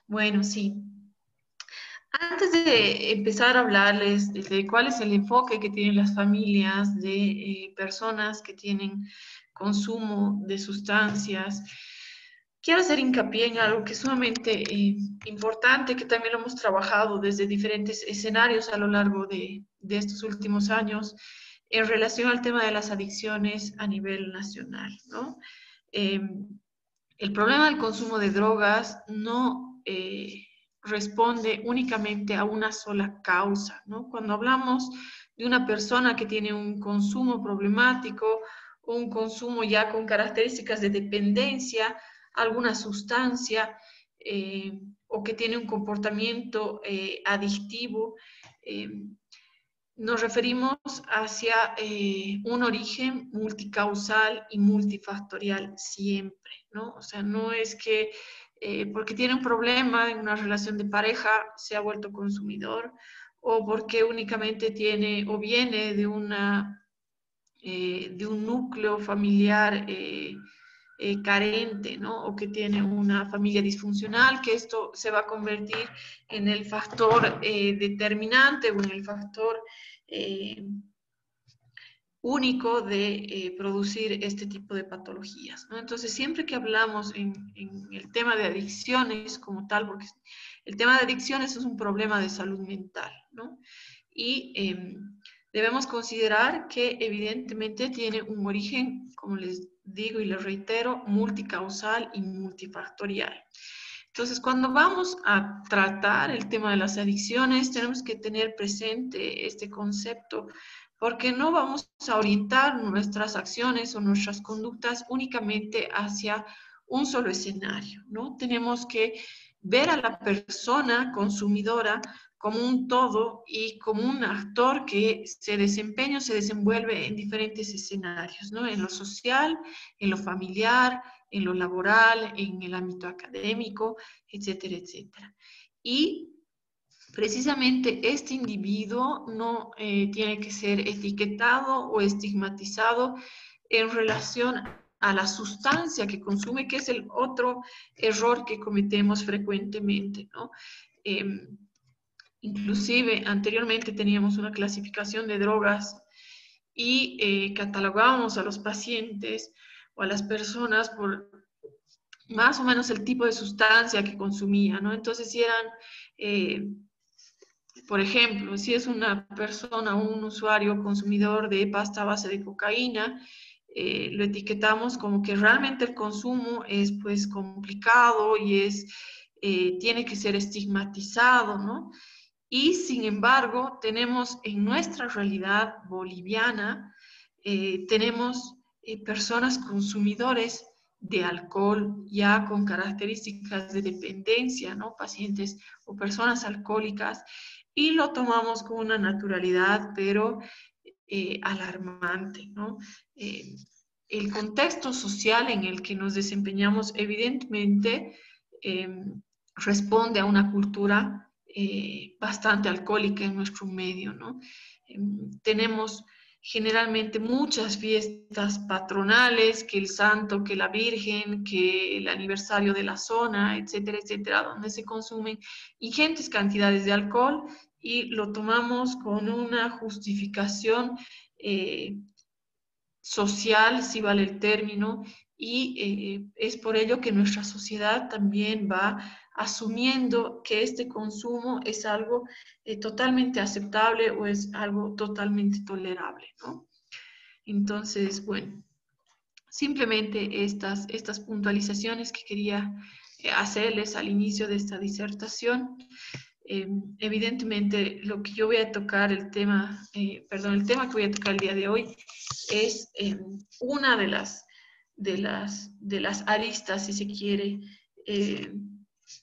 Bueno, sí. Antes de empezar a hablarles de cuál es el enfoque que tienen las familias de personas que tienen consumo de sustancias, quiero hacer hincapié en algo que es sumamente importante, que también lo hemos trabajado desde diferentes escenarios a lo largo de estos últimos años en relación al tema de las adicciones a nivel nacional, ¿no? Eh, el problema del consumo de drogas no responde únicamente a una sola causa, ¿no? Cuando hablamos de una persona que tiene un consumo problemático, un consumo ya con características de dependencia, alguna sustancia, o que tiene un comportamiento adictivo, eh, nos referimos hacia un origen multicausal y multifactorial siempre, ¿no? O sea, no es que porque tiene un problema en una relación de pareja se ha vuelto consumidor, o porque únicamente tiene o viene de un núcleo familiar carente, ¿no? O que tiene una familia disfuncional, que esto se va a convertir en el factor determinante o en el factor eh, único de producir este tipo de patologías, ¿no? Entonces, siempre que hablamos en el tema de adicciones como tal, porque el tema de adicciones es un problema de salud mental, ¿no? Y debemos considerar que evidentemente tiene un origen, como les digo y les reitero, multicausal y multifactorial. Entonces, cuando vamos a tratar el tema de las adicciones, tenemos que tener presente este concepto, porque no vamos a orientar nuestras acciones o nuestras conductas únicamente hacia un solo escenario, ¿no? Tenemos que ver a la persona consumidora como un todo y como un actor que se desempeña o se desenvuelve en diferentes escenarios, ¿no? En lo social, en lo familiar, en lo laboral, en el ámbito académico, etcétera, etcétera. Y precisamente este individuo no tiene que ser etiquetado o estigmatizado en relación a la sustancia que consume, que es el otro error que cometemos frecuentemente, ¿no? Eh, Inclusive anteriormente teníamos una clasificación de drogas y catalogábamos a los pacientes o a las personas por más o menos el tipo de sustancia que consumía, ¿no? Entonces, si eran, eh, por ejemplo, si es una persona, un usuario consumidor de pasta a base de cocaína, lo etiquetamos como que realmente el consumo es pues complicado y tiene que ser estigmatizado, ¿no? Y sin embargo, tenemos en nuestra realidad boliviana, tenemos personas consumidores de alcohol ya con características de dependencia, ¿no? Pacientes o personas alcohólicas, y lo tomamos con una naturalidad, pero alarmante, ¿no? Eh, el contexto social en el que nos desempeñamos, evidentemente, eh, responde a una cultura bastante alcohólica en nuestro medio, ¿no? Tenemos generalmente muchas fiestas patronales, que el santo, que la virgen, que el aniversario de la zona, etcétera, etcétera, donde se consumen ingentes cantidades de alcohol y lo tomamos con una justificación social, si vale el término, y es por ello que nuestra sociedad también va asumiendo que este consumo es algo totalmente aceptable o es algo totalmente tolerable, ¿no? Entonces, bueno, simplemente estas puntualizaciones que quería hacerles al inicio de esta disertación. Evidentemente, lo que yo voy a tocar, el tema que voy a tocar el día de hoy es una de las aristas, si se quiere, eh,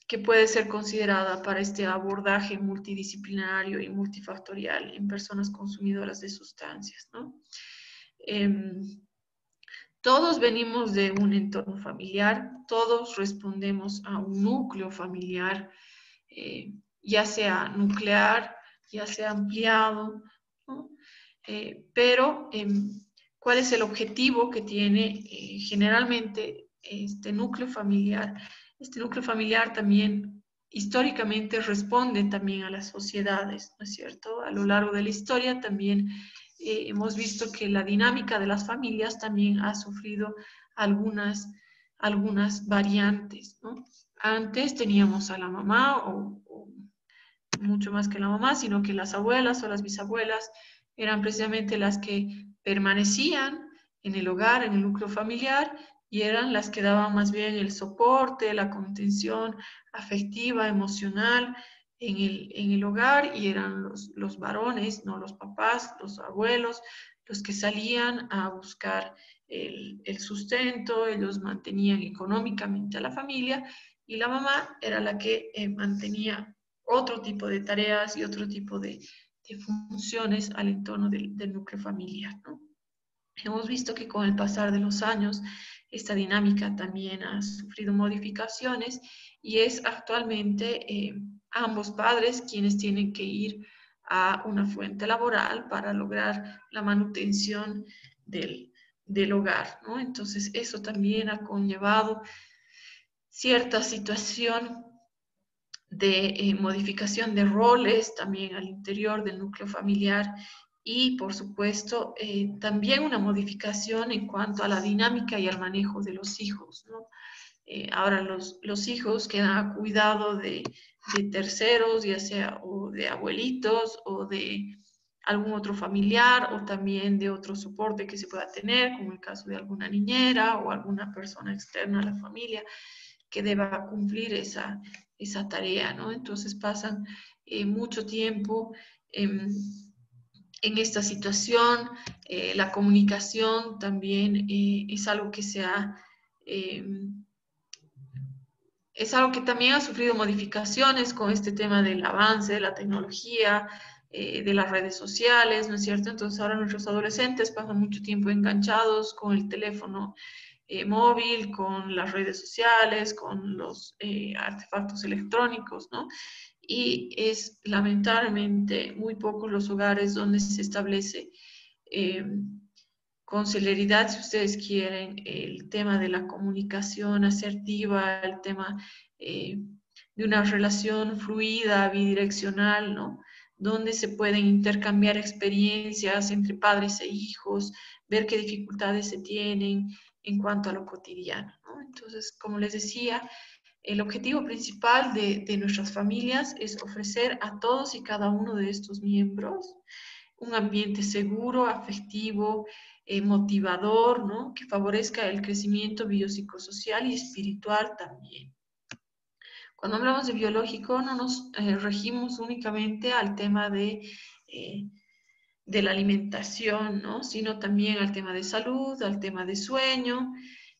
que puede ser considerada para este abordaje multidisciplinario y multifactorial en personas consumidoras de sustancias, ¿no? Todos venimos de un entorno familiar, todos respondemos a un núcleo familiar, ya sea nuclear, ya sea ampliado, ¿no? Pero ¿Cuál es el objetivo que tiene generalmente este núcleo familiar? Este núcleo familiar también históricamente responde también a las sociedades, ¿no es cierto? A lo largo de la historia también hemos visto que la dinámica de las familias también ha sufrido algunas variantes, ¿no? Antes teníamos a la mamá, o mucho más que la mamá, sino que las abuelas o las bisabuelas eran precisamente las que permanecían en el hogar, en el núcleo familiar, y eran las que daban más bien el soporte, la contención afectiva, emocional en el hogar, y eran los varones, no los papás, los abuelos, los que salían a buscar el sustento, ellos mantenían económicamente a la familia, y la mamá era la que mantenía otro tipo de tareas y otro tipo de funciones al entorno del núcleo familiar, ¿no? Hemos visto que con el pasar de los años esta dinámica también ha sufrido modificaciones y es actualmente ambos padres quienes tienen que ir a una fuente laboral para lograr la manutención del hogar, ¿no? Entonces eso también ha conllevado cierta situación de modificación de roles también al interior del núcleo familiar y, por supuesto, también una modificación en cuanto a la dinámica y al manejo de los hijos, ¿no? Ahora los hijos quedan a cuidado de terceros, ya sea o de abuelitos o de algún otro familiar o también de otro soporte que se pueda tener, como el caso de alguna niñera o alguna persona externa a la familia que deba cumplir esa tarea, ¿no? Entonces pasan mucho tiempo en esta situación. La comunicación también es algo que es algo que también ha sufrido modificaciones con este tema del avance de la tecnología, de las redes sociales, ¿no es cierto? Entonces ahora nuestros adolescentes pasan mucho tiempo enganchados con el teléfono móvil, con las redes sociales, con los artefactos electrónicos, ¿no? Y es lamentablemente muy pocos los hogares donde se establece con celeridad, si ustedes quieren, el tema de la comunicación asertiva, el tema de una relación fluida, bidireccional, ¿no? Donde se pueden intercambiar experiencias entre padres e hijos, ver qué dificultades se tienen en cuanto a lo cotidiano, ¿no? Entonces, como les decía, el objetivo principal de nuestras familias es ofrecer a todos y cada uno de estos miembros un ambiente seguro, afectivo, motivador, ¿no? Que favorezca el crecimiento biopsicosocial y espiritual también. Cuando hablamos de biológico, no nos regimos únicamente al tema de la alimentación, ¿no? Sino también al tema de salud, al tema de sueño.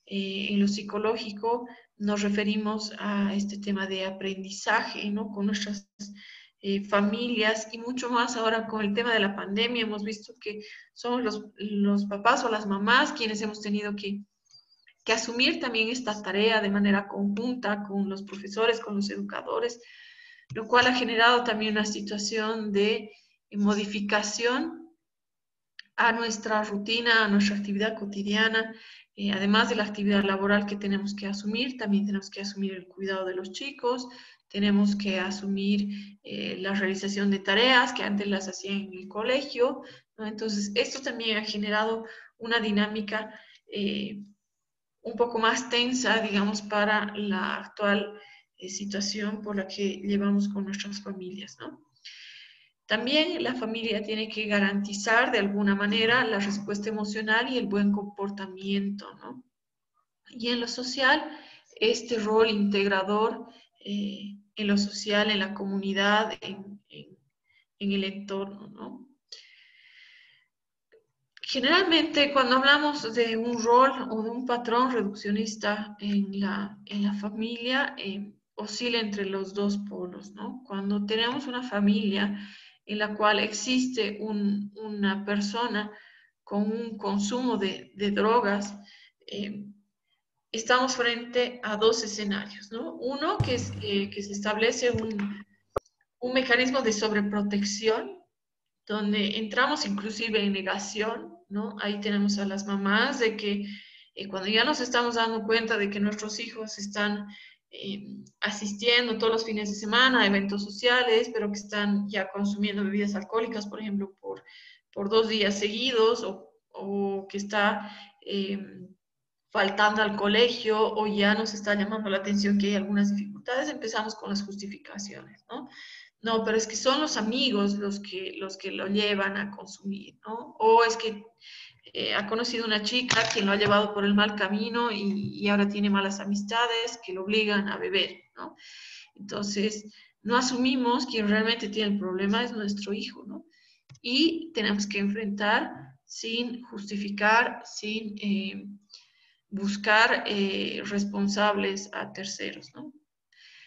En lo psicológico nos referimos a este tema de aprendizaje, ¿no? Con nuestras familias y mucho más ahora con el tema de la pandemia. Hemos visto que somos los papás o las mamás quienes hemos tenido que asumir también esta tarea de manera conjunta con los profesores, con los educadores, lo cual ha generado también una situación de modificación a nuestra rutina, a nuestra actividad cotidiana, además de la actividad laboral que tenemos que asumir, también tenemos que asumir el cuidado de los chicos, tenemos que asumir la realización de tareas que antes las hacían en el colegio, ¿no? Entonces, esto también ha generado una dinámica un poco más tensa, digamos, para la actual situación por la que llevamos con nuestras familias, ¿no? También la familia tiene que garantizar de alguna manera la respuesta emocional y el buen comportamiento, ¿no? Y en lo social, este rol integrador en lo social, en la comunidad, en el entorno, ¿no? Generalmente, cuando hablamos de un rol o de un patrón reduccionista en la familia, oscila entre los dos polos, ¿no? Cuando tenemos una familia en la cual existe una persona con un consumo de drogas, estamos frente a dos escenarios, ¿no? Uno que se establece un mecanismo de sobreprotección donde entramos inclusive en negación, ¿no? Ahí tenemos a las mamás de que cuando ya nos estamos dando cuenta de que nuestros hijos están asistiendo todos los fines de semana a eventos sociales, pero que están ya consumiendo bebidas alcohólicas, por ejemplo, por 2 días seguidos, o que está faltando al colegio, o ya nos está llamando la atención que hay algunas dificultades, empezamos con las justificaciones, ¿no? No, pero es que son los amigos los que lo llevan a consumir, ¿no? O es que ha conocido una chica quien lo ha llevado por el mal camino y ahora tiene malas amistades que lo obligan a beber, ¿no? Entonces, no asumimos quien realmente tiene el problema es nuestro hijo, ¿no? Y tenemos que enfrentar sin justificar, sin buscar responsables a terceros, ¿no?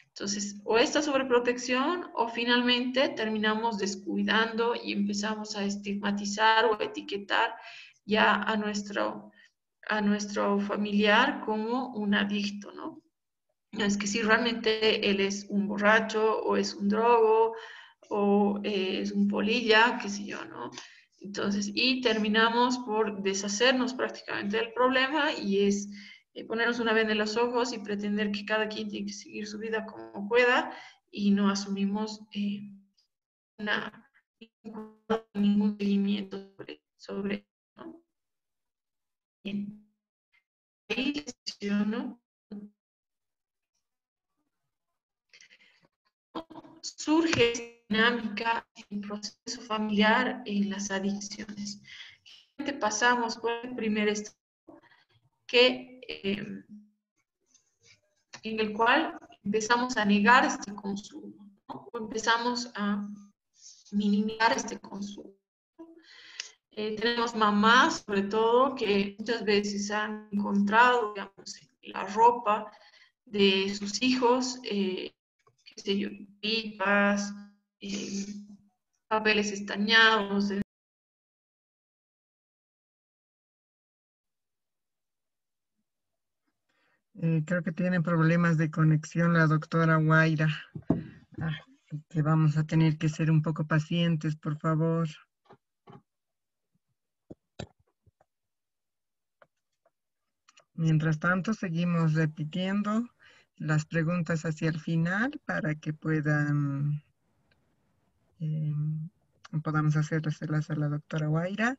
Entonces, o esta sobreprotección o finalmente terminamos descuidando y empezamos a estigmatizar o etiquetar ya a nuestro familiar como un adicto, ¿no? Es que si realmente él es un borracho o es un drogo o es un polilla, qué sé yo, ¿no? Entonces, y terminamos por deshacernos prácticamente del problema y es ponernos una venda en los ojos y pretender que cada quien tiene que seguir su vida como pueda y no asumimos una, ningún seguimiento sobre ¿no? Bien. Ahí les menciono, surge esta dinámica en proceso familiar en las adicciones. Pasamos por el primer estado que, en el cual empezamos a negar este consumo, ¿no? O empezamos a minimizar este consumo. Tenemos mamás, sobre todo, que muchas veces han encontrado, digamos, en la ropa de sus hijos, qué sé yo, pipas, eh, papeles estañados. Creo que tiene problemas de conexión la doctora Guaira. Ah, que vamos a tener que ser un poco pacientes, por favor. Mientras tanto, seguimos repitiendo las preguntas hacia el final para que eh, podamos hacérselas a la doctora Guaira.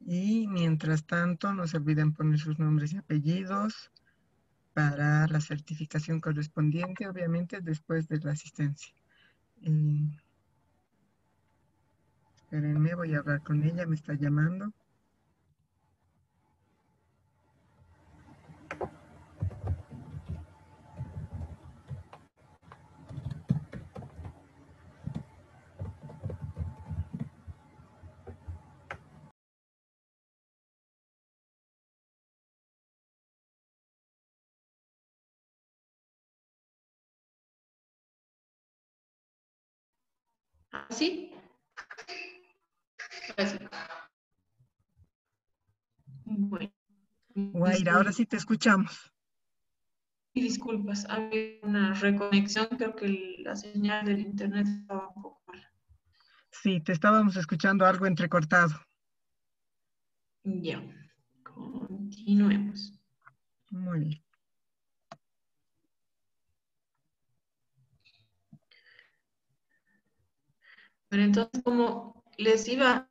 Y mientras tanto, no se olviden poner sus nombres y apellidos para la certificación correspondiente, obviamente después de la asistencia. Espérenme, voy a hablar con ella, me está llamando. ¿Así? Así. Bueno, Guaira, ahora sí te escuchamos. disculpas, había una reconexión, creo que la señal del internet estaba un poco mal. Sí, te estábamos escuchando algo entrecortado. Ya, continuemos. Muy bien. Pero entonces, como les iba,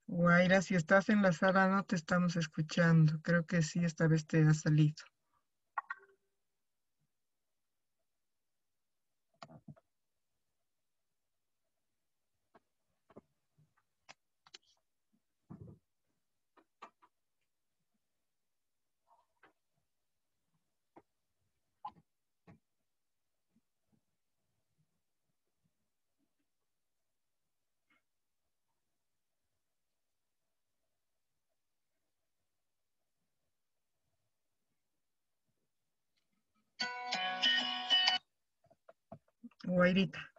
Guaira, si estás en la sala no te estamos escuchando. Creo que sí, esta vez te ha salido. Guairita.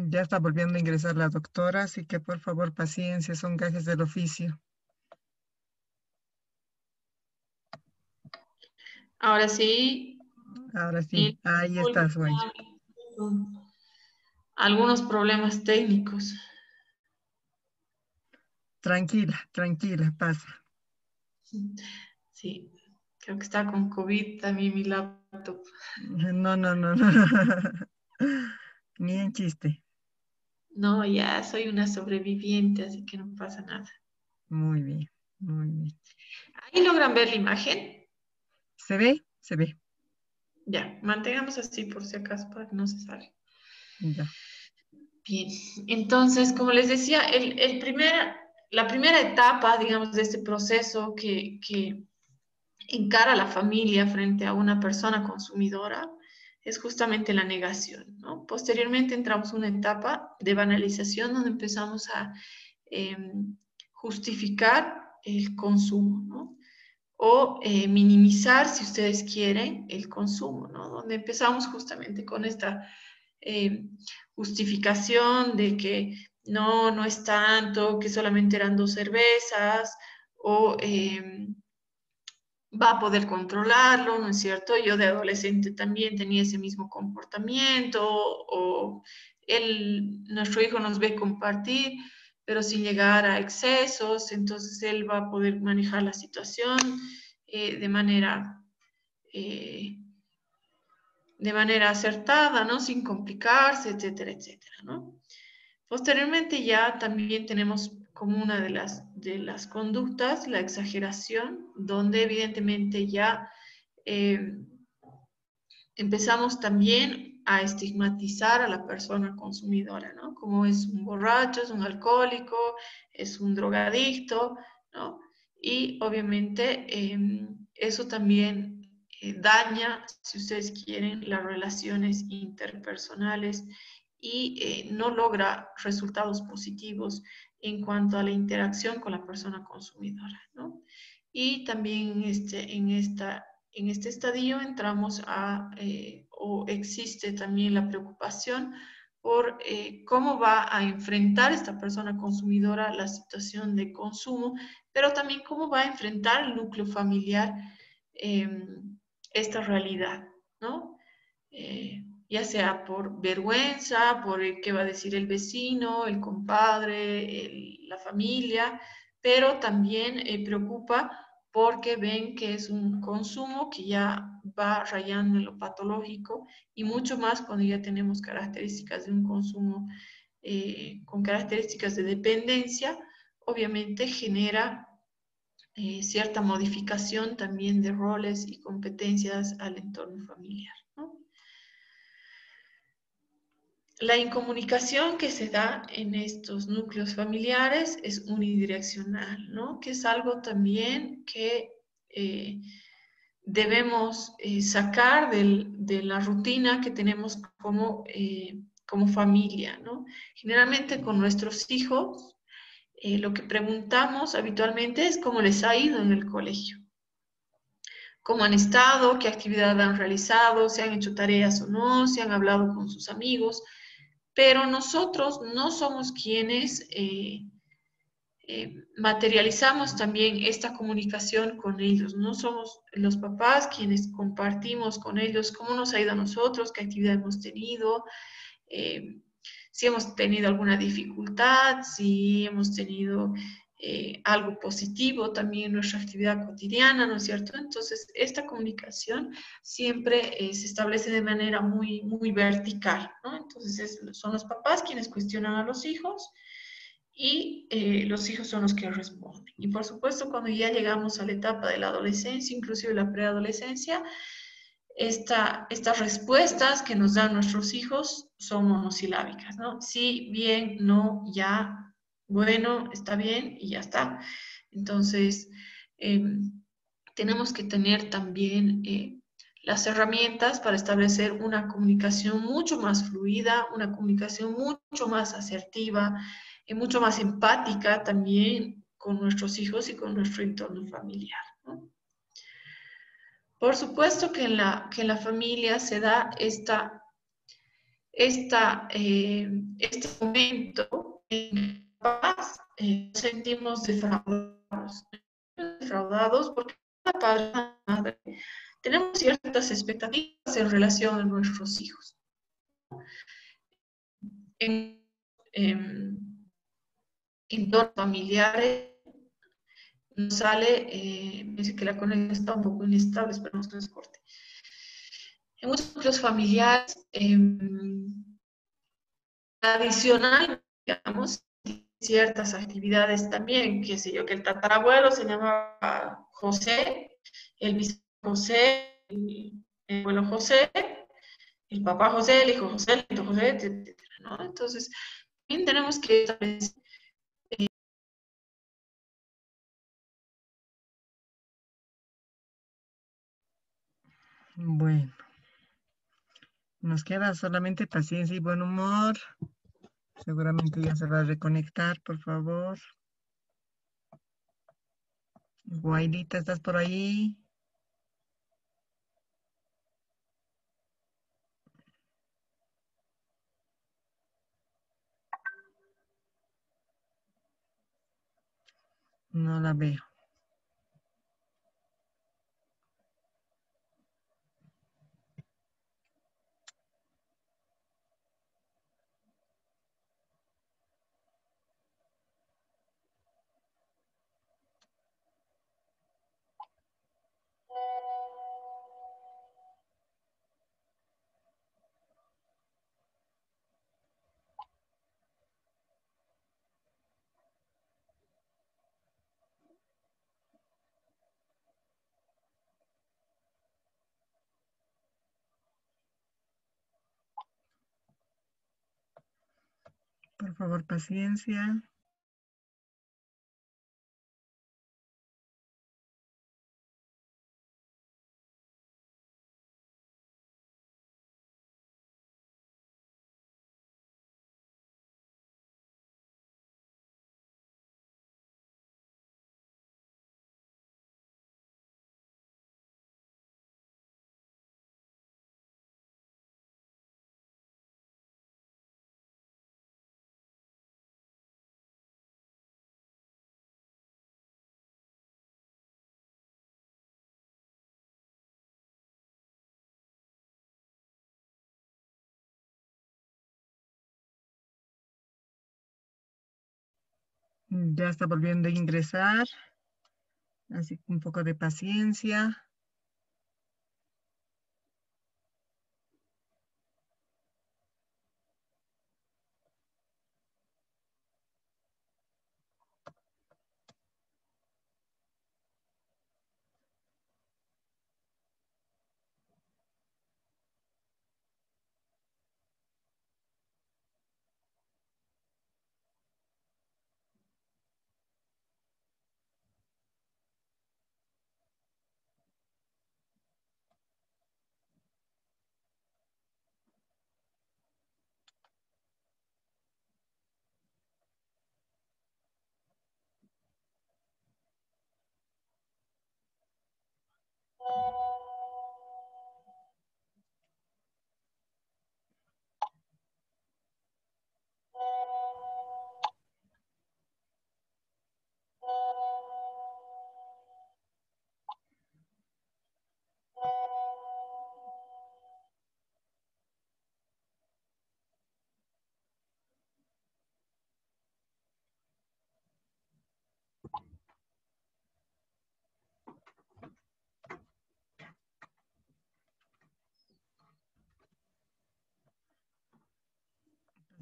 Ya está volviendo a ingresar la doctora, así que por favor paciencia, son gajes del oficio. Ahora sí, Ahora y sí, ahí estás, Guaira. algunos problemas técnicos. Tranquila, tranquila, pasa. Sí, creo que está con COVID también mi laptop. No, no, no, no. Ni en chiste. No, ya soy una sobreviviente, así que no pasa nada. Muy bien, muy bien. Ahí logran ver la imagen. ¿Se ve? Se ve. Ya, mantengamos así por si acaso para que no se salga. Ya. Bien, entonces, como les decía, la primera etapa, digamos, de este proceso que encara a la familia frente a una persona consumidora es justamente la negación, ¿no? Posteriormente entramos a una etapa de banalización donde empezamos a eh, justificar el consumo, ¿no? O minimizar, si ustedes quieren, el consumo, ¿no? Donde empezamos justamente con esta eh, justificación de que no es tanto, que solamente eran 2 cervezas, o va a poder controlarlo, ¿no es cierto? Yo de adolescente también tenía ese mismo comportamiento, o nuestro hijo nos ve compartir, pero sin llegar a excesos, entonces él va a poder manejar la situación de manera eh, de manera acertada, ¿no? Sin complicarse, etcétera, etcétera, ¿no? Posteriormente ya también tenemos como una de las conductas la exageración, donde evidentemente ya eh, empezamos también a estigmatizar a la persona consumidora, ¿no? Como es un borracho, es un alcohólico, es un drogadicto, ¿no? Y obviamente eso también daña, si ustedes quieren, las relaciones interpersonales y no logra resultados positivos en cuanto a la interacción con la persona consumidora, ¿no? Y también en este estadio entramos o existe también la preocupación por cómo va a enfrentar esta persona consumidora la situación de consumo, pero también cómo va a enfrentar el núcleo familiar eh, esta realidad, ¿no? Ya sea por vergüenza, por qué va a decir el vecino, el compadre, la familia, pero también preocupa porque ven que es un consumo que ya va rayando en lo patológico y mucho más cuando ya tenemos características de un consumo con características de dependencia, obviamente genera cierta modificación también de roles y competencias al entorno familiar, ¿no? La incomunicación que se da en estos núcleos familiares es unidireccional, ¿no? Que es algo también que debemos sacar de la rutina que tenemos como familia, ¿no? Generalmente con nuestros hijos, lo que preguntamos habitualmente es cómo les ha ido en el colegio, cómo han estado, qué actividad han realizado, si han hecho tareas o no, si han hablado con sus amigos, pero nosotros no somos quienes materializamos también esta comunicación con ellos. No somos los papás quienes compartimos con ellos cómo nos ha ido a nosotros, qué actividad hemos tenido, eh, si hemos tenido alguna dificultad, si hemos tenido algo positivo también en nuestra actividad cotidiana, ¿no es cierto? Entonces, esta comunicación siempre se establece de manera muy, muy vertical, ¿no? Entonces, son los papás quienes cuestionan a los hijos y los hijos son los que responden. Y por supuesto, cuando ya llegamos a la etapa de la adolescencia, inclusive la preadolescencia, estas respuestas que nos dan nuestros hijos son monosilábicas, ¿no? Sí, bien, no, ya, bueno, está bien y ya está. Entonces, eh, tenemos que tener también las herramientas para establecer una comunicación mucho más fluida, una comunicación mucho más asertiva, y mucho más empática también con nuestros hijos y con nuestro entorno familiar, ¿no? Por supuesto que en la familia se da este momento en que capaz, nos sentimos defraudados porque cada padre, cada madre, tenemos ciertas expectativas en relación a nuestros hijos. En, en entornos familiares nos sale, me dice que la conexión está un poco inestable, esperemos que no se corte. En muchos núcleos familiares, adicional, digamos, ciertas actividades también, qué sé yo, que el tatarabuelo se llamaba José, el bisabuelo José, el abuelo José, el papá José, el hijo José, el nieto José, etcétera, ¿no? Entonces, también tenemos que establecer. Bueno, nos queda solamente paciencia y buen humor. Seguramente ya se va a reconectar, por favor. Guaidita, ¿estás por ahí? No la veo. Por favor, paciencia. Ya está volviendo a ingresar. Así que un poco de paciencia.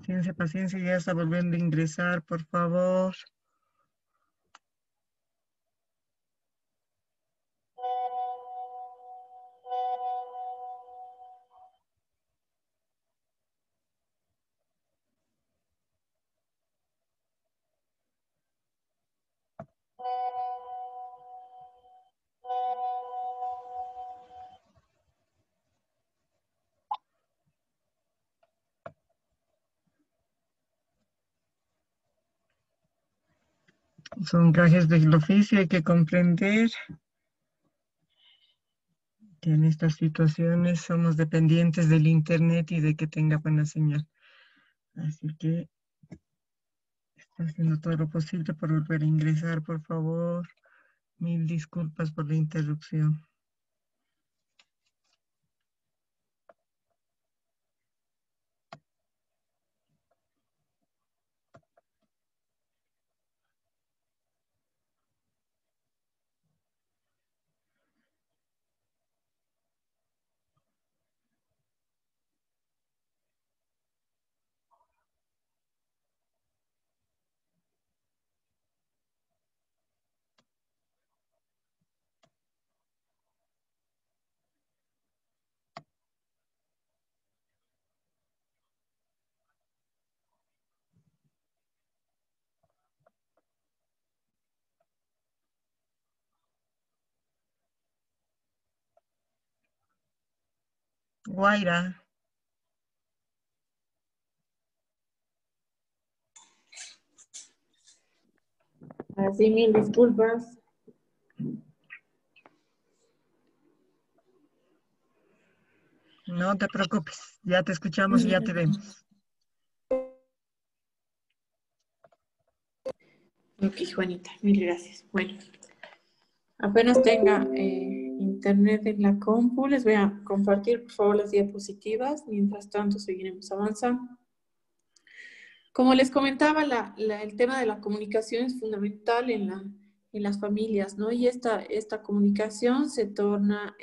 Paciencia, paciencia, ya está volviendo a ingresar, por favor. Son gajes del oficio, hay que comprender que en estas situaciones somos dependientes del internet y de que tenga buena señal. Así que está haciendo todo lo posible por volver a ingresar, por favor. Mil disculpas por la interrupción. Guaira, Así, mil disculpas. no te preocupes, ya te escuchamos y ya te vemos. Ok, Juanita, mil gracias. Bueno, apenas tenga internet en la compu, les voy a compartir, por favor, las diapositivas. Mientras tanto, seguiremos avanzando. Como les comentaba, el tema de la comunicación es fundamental en las familias, ¿no? Y esta comunicación se torna,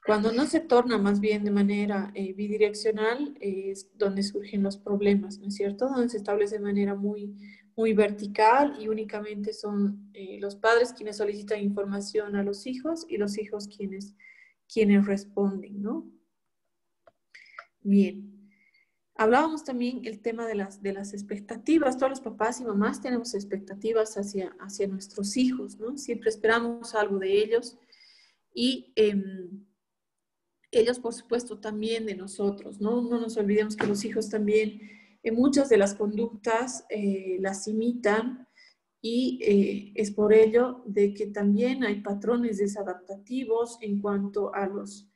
cuando no se torna más bien de manera bidireccional, es donde surgen los problemas, ¿no es cierto? Donde se establece de manera muy vertical y únicamente son los padres quienes solicitan información a los hijos y los hijos quienes responden, ¿no? Bien. Hablábamos también el tema de las expectativas. Todos los papás y mamás tenemos expectativas hacia nuestros hijos, ¿no? Siempre esperamos algo de ellos y ellos, por supuesto, también de nosotros, ¿no? No nos olvidemos que los hijos también en muchas de las conductas las imitan y es por ello de que también hay patrones desadaptativos en cuanto a los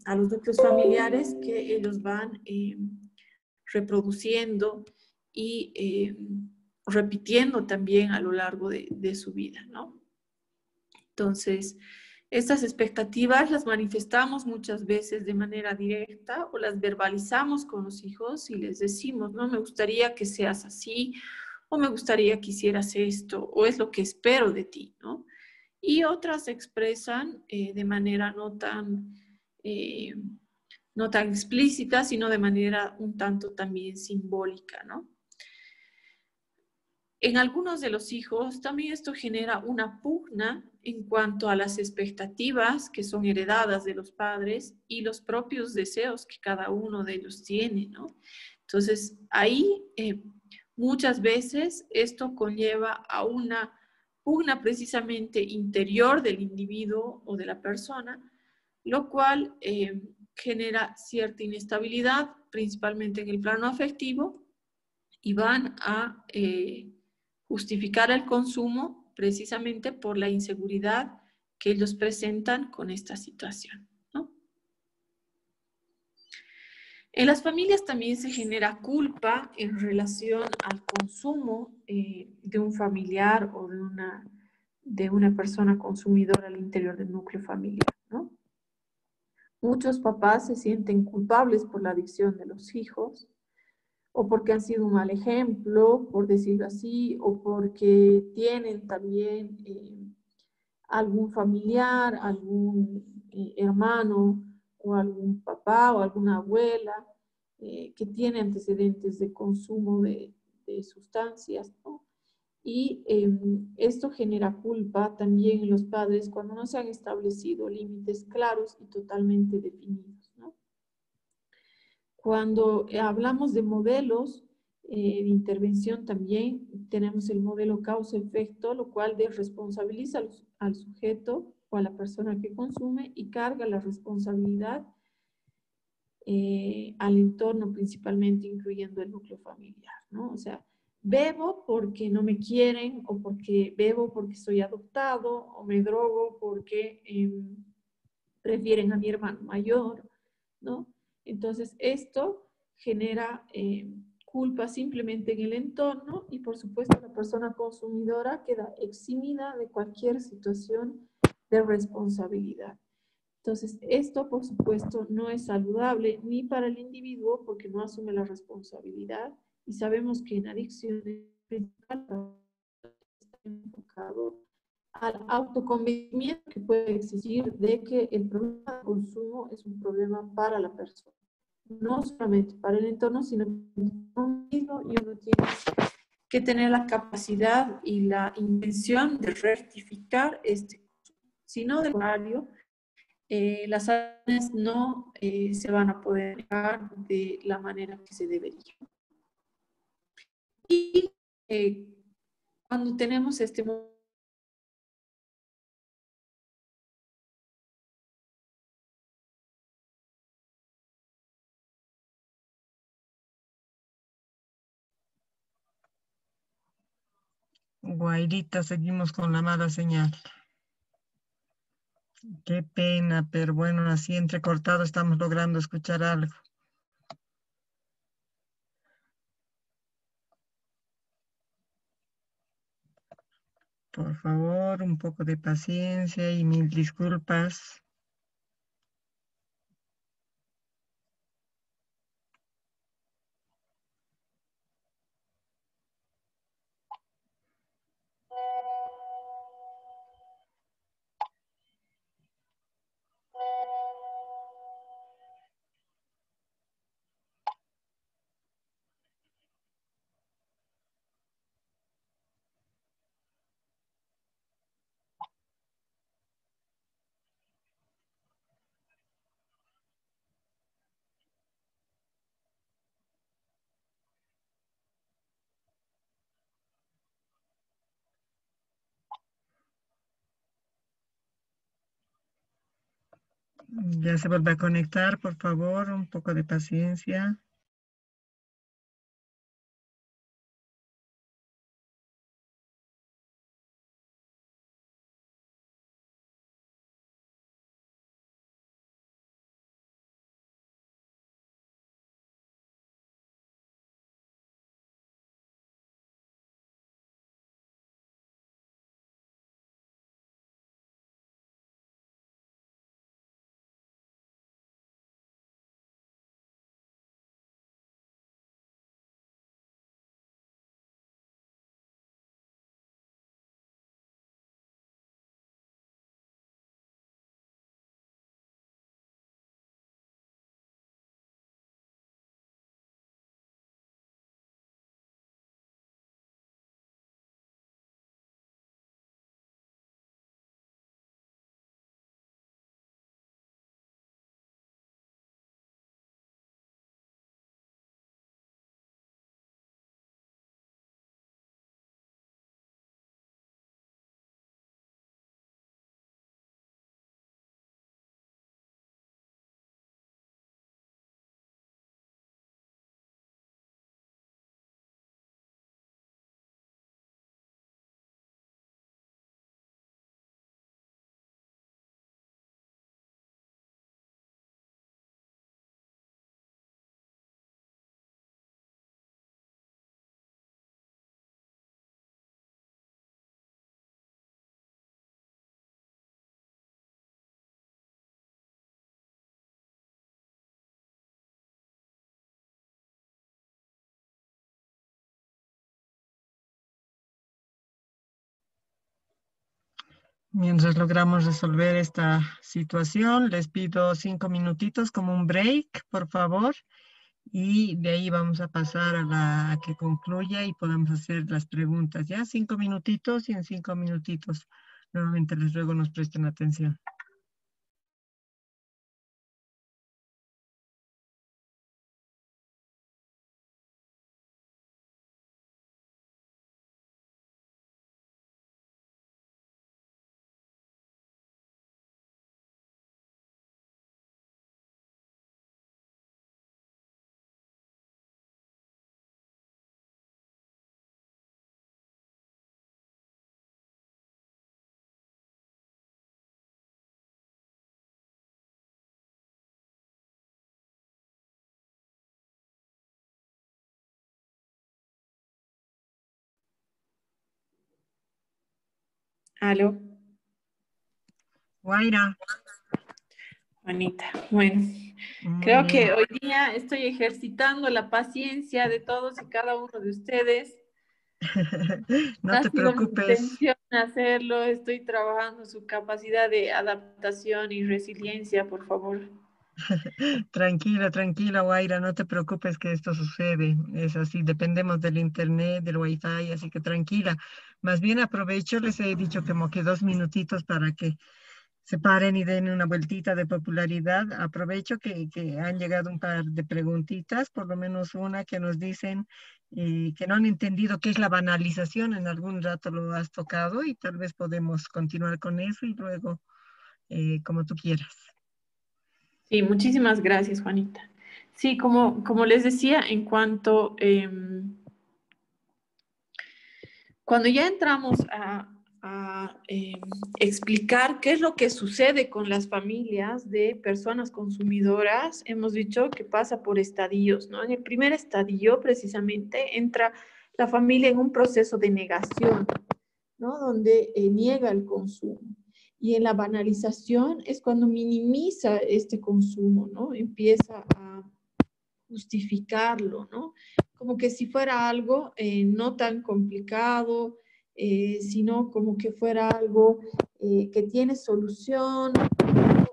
núcleos familiares que ellos van reproduciendo y repitiendo también a lo largo de su vida, ¿no? Entonces, estas expectativas las manifestamos muchas veces de manera directa o las verbalizamos con los hijos y les decimos, no, me gustaría que seas así, o me gustaría que hicieras esto, o es lo que espero de ti, ¿no? Y otras se expresan de manera no tan explícita, sino de manera un tanto también simbólica, ¿no? En algunos de los hijos también esto genera una pugna en cuanto a las expectativas que son heredadas de los padres y los propios deseos que cada uno de ellos tiene, ¿no? Entonces, ahí muchas veces esto conlleva a una pugna precisamente interior del individuo o de la persona, lo cual genera cierta inestabilidad, principalmente en el plano afectivo, y van a justificar el consumo precisamente por la inseguridad que ellos presentan con esta situación, ¿no? En las familias también se genera culpa en relación al consumo de un familiar o de una persona consumidora al interior del núcleo familiar, ¿no? Muchos papás se sienten culpables por la adicción de los hijos, o porque han sido un mal ejemplo, por decirlo así, o porque tienen también algún familiar, algún hermano o algún papá o alguna abuela que tiene antecedentes de consumo de sustancias, ¿no? Y esto genera culpa también en los padres cuando no se han establecido límites claros y totalmente definidos, ¿no? Cuando hablamos de modelos de intervención también tenemos el modelo causa-efecto, lo cual desresponsabiliza al sujeto o a la persona que consume y carga la responsabilidad al entorno principalmente, incluyendo el núcleo familiar, ¿no? O sea, bebo porque no me quieren o porque bebo porque soy adoptado o me drogo porque prefieren a mi hermano mayor, ¿no? Entonces, esto genera culpa simplemente en el entorno y, por supuesto, la persona consumidora queda eximida de cualquier situación de responsabilidad. Entonces, esto, por supuesto, no es saludable ni para el individuo porque no asume la responsabilidad y sabemos que en adicciones principalmente está enfocado al autoconvencimiento que puede existir de que el problema de consumo es un problema para la persona, no solamente para el entorno, sino para uno mismo, y uno tiene que tener la capacidad y la intención de rectificar este consumo. Si no, de contrario, las acciones no se van a poder dejar de la manera que se debería. Y cuando tenemos este Guairita, seguimos con la mala señal. Qué pena, pero bueno, así entrecortado estamos logrando escuchar algo. Por favor, un poco de paciencia y mil disculpas. Ya se vuelve a conectar, por favor, un poco de paciencia. Mientras logramos resolver esta situación, les pido 5 minutitos como un break, por favor, y de ahí vamos a pasar a que concluya y podamos hacer las preguntas. Ya 5 minutitos y en 5 minutitos nuevamente les ruego nos presten atención. Aló, Guaira, Juanita. Bueno, muy creo bien. que hoy día estoy ejercitando la paciencia de todos y cada uno de ustedes. No Ha te sido mi preocupes. intención hacerlo. Estoy trabajando su capacidad de adaptación y resiliencia, por favor. Tranquila, tranquila, Guaira, no te preocupes que esto sucede. Es así, dependemos del internet, del wifi, así que tranquila. Más bien aprovecho, les he dicho como que 2 minutitos para que se paren y den una vueltita de popularidad. Aprovecho que han llegado un par de preguntitas, por lo menos una que nos dicen que no han entendido qué es la banalización. En algún rato lo has tocado y tal vez podemos continuar con eso y luego como tú quieras. Sí, muchísimas gracias, Juanita. Sí, como les decía, en cuanto, cuando ya entramos a explicar qué es lo que sucede con las familias de personas consumidoras, hemos dicho que pasa por estadios, ¿no? En el primer estadio, precisamente, entra la familia en un proceso de negación, ¿no? Donde niega el consumo. Y en la banalización es cuando minimiza este consumo, ¿no? Empieza a justificarlo, ¿no? Como que si fuera algo no tan complicado, sino como que fuera algo que tiene solución,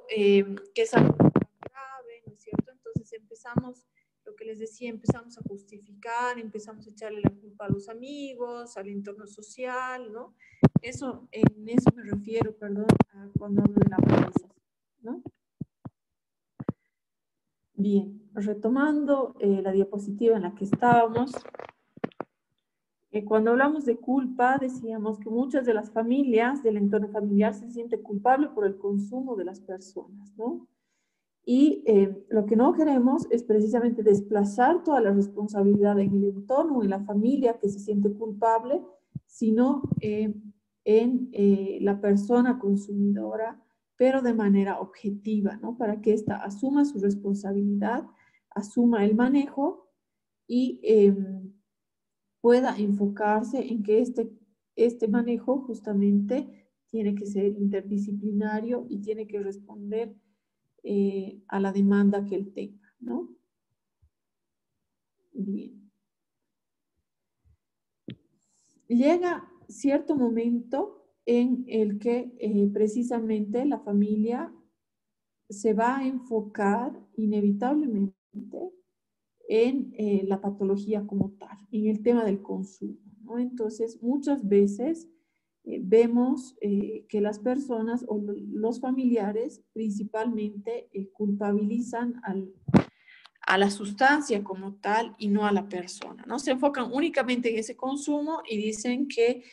que es algo grave, ¿no es cierto? Entonces empezamos, lo que les decía, empezamos a justificar, empezamos a echarle la culpa a los amigos, al entorno social, ¿no? Eso, en eso me refiero, perdón, cuando hablo de la banalización, ¿no? Bien, retomando la diapositiva en la que estábamos, cuando hablamos de culpa, decíamos que muchas de las familias del entorno familiar se sienten culpables por el consumo de las personas, ¿no? Y lo que no queremos es precisamente desplazar toda la responsabilidad en el entorno, en la familia que se siente culpable, sino en la persona consumidora, pero de manera objetiva, ¿no? Para que ésta asuma su responsabilidad, asuma el manejo y pueda enfocarse en que este manejo justamente tiene que ser interdisciplinario y tiene que responder a la demanda que él tenga, ¿no? Bien. Llega cierto momento en el que precisamente la familia se va a enfocar inevitablemente en la patología como tal, en el tema del consumo, ¿no? Entonces, muchas veces vemos que las personas o los familiares principalmente culpabilizan a la sustancia como tal y no a la persona, ¿no? Se enfocan únicamente en ese consumo y dicen que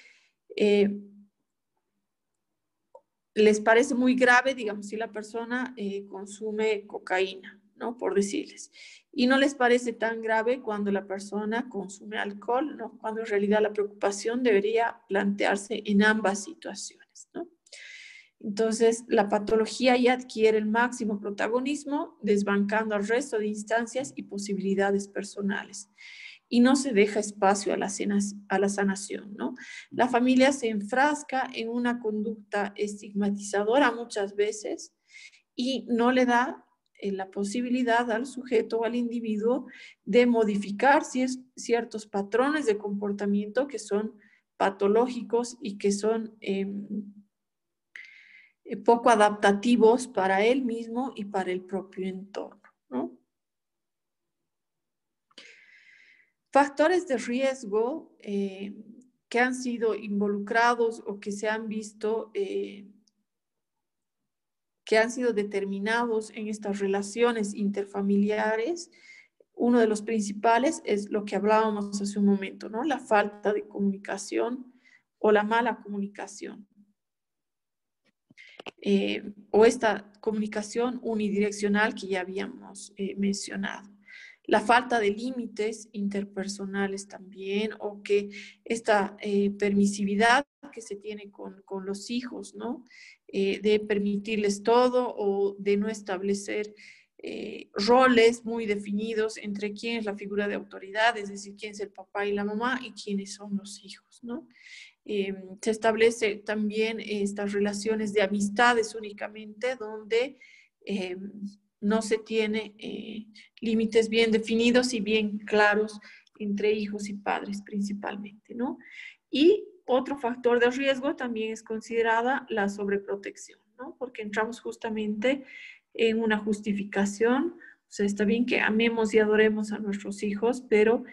les parece muy grave, digamos, si la persona consume cocaína, ¿no? Por decirles. Y no les parece tan grave cuando la persona consume alcohol, ¿no? Cuando en realidad la preocupación debería plantearse en ambas situaciones, ¿no? Entonces, la patología ya adquiere el máximo protagonismo, desbancando al resto de instancias y posibilidades personales. Y no se deja espacio a la sanación, ¿no? La familia se enfrasca en una conducta estigmatizadora muchas veces y no le da la posibilidad al sujeto o al individuo de modificar ciertos patrones de comportamiento que son patológicos y que son poco adaptativos para él mismo y para el propio entorno, ¿no? Factores de riesgo que han sido involucrados o que se han visto, que han sido determinados en estas relaciones interfamiliares. Uno de los principales es lo que hablábamos hace un momento, ¿no? La falta de comunicación o la mala comunicación. O esta comunicación unidireccional que ya habíamos mencionado. La falta de límites interpersonales también, o que esta permisividad que se tiene con los hijos, ¿no? De permitirles todo o de no establecer roles muy definidos entre quién es la figura de autoridad, es decir, quién es el papá y la mamá y quiénes son los hijos, ¿no? Se establece también estas relaciones de amistades únicamente donde no se tiene límites bien definidos y bien claros entre hijos y padres principalmente, ¿no? Y otro factor de riesgo también es considerada la sobreprotección, ¿no? Porque entramos justamente en una justificación. O sea, está bien que amemos y adoremos a nuestros hijos, pero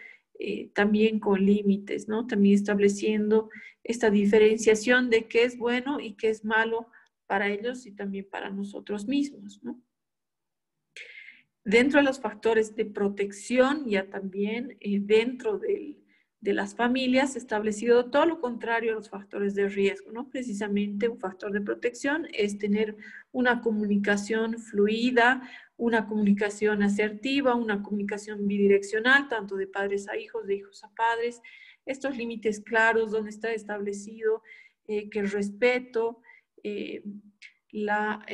también con límites, ¿no? También estableciendo esta diferenciación de qué es bueno y qué es malo para ellos y también para nosotros mismos, ¿no? Dentro de los factores de protección, ya también dentro de las familias, establecido todo lo contrario a los factores de riesgo, ¿no? Precisamente un factor de protección es tener una comunicación fluida, una comunicación asertiva, una comunicación bidireccional, tanto de padres a hijos, de hijos a padres, estos límites claros donde está establecido que el respeto, la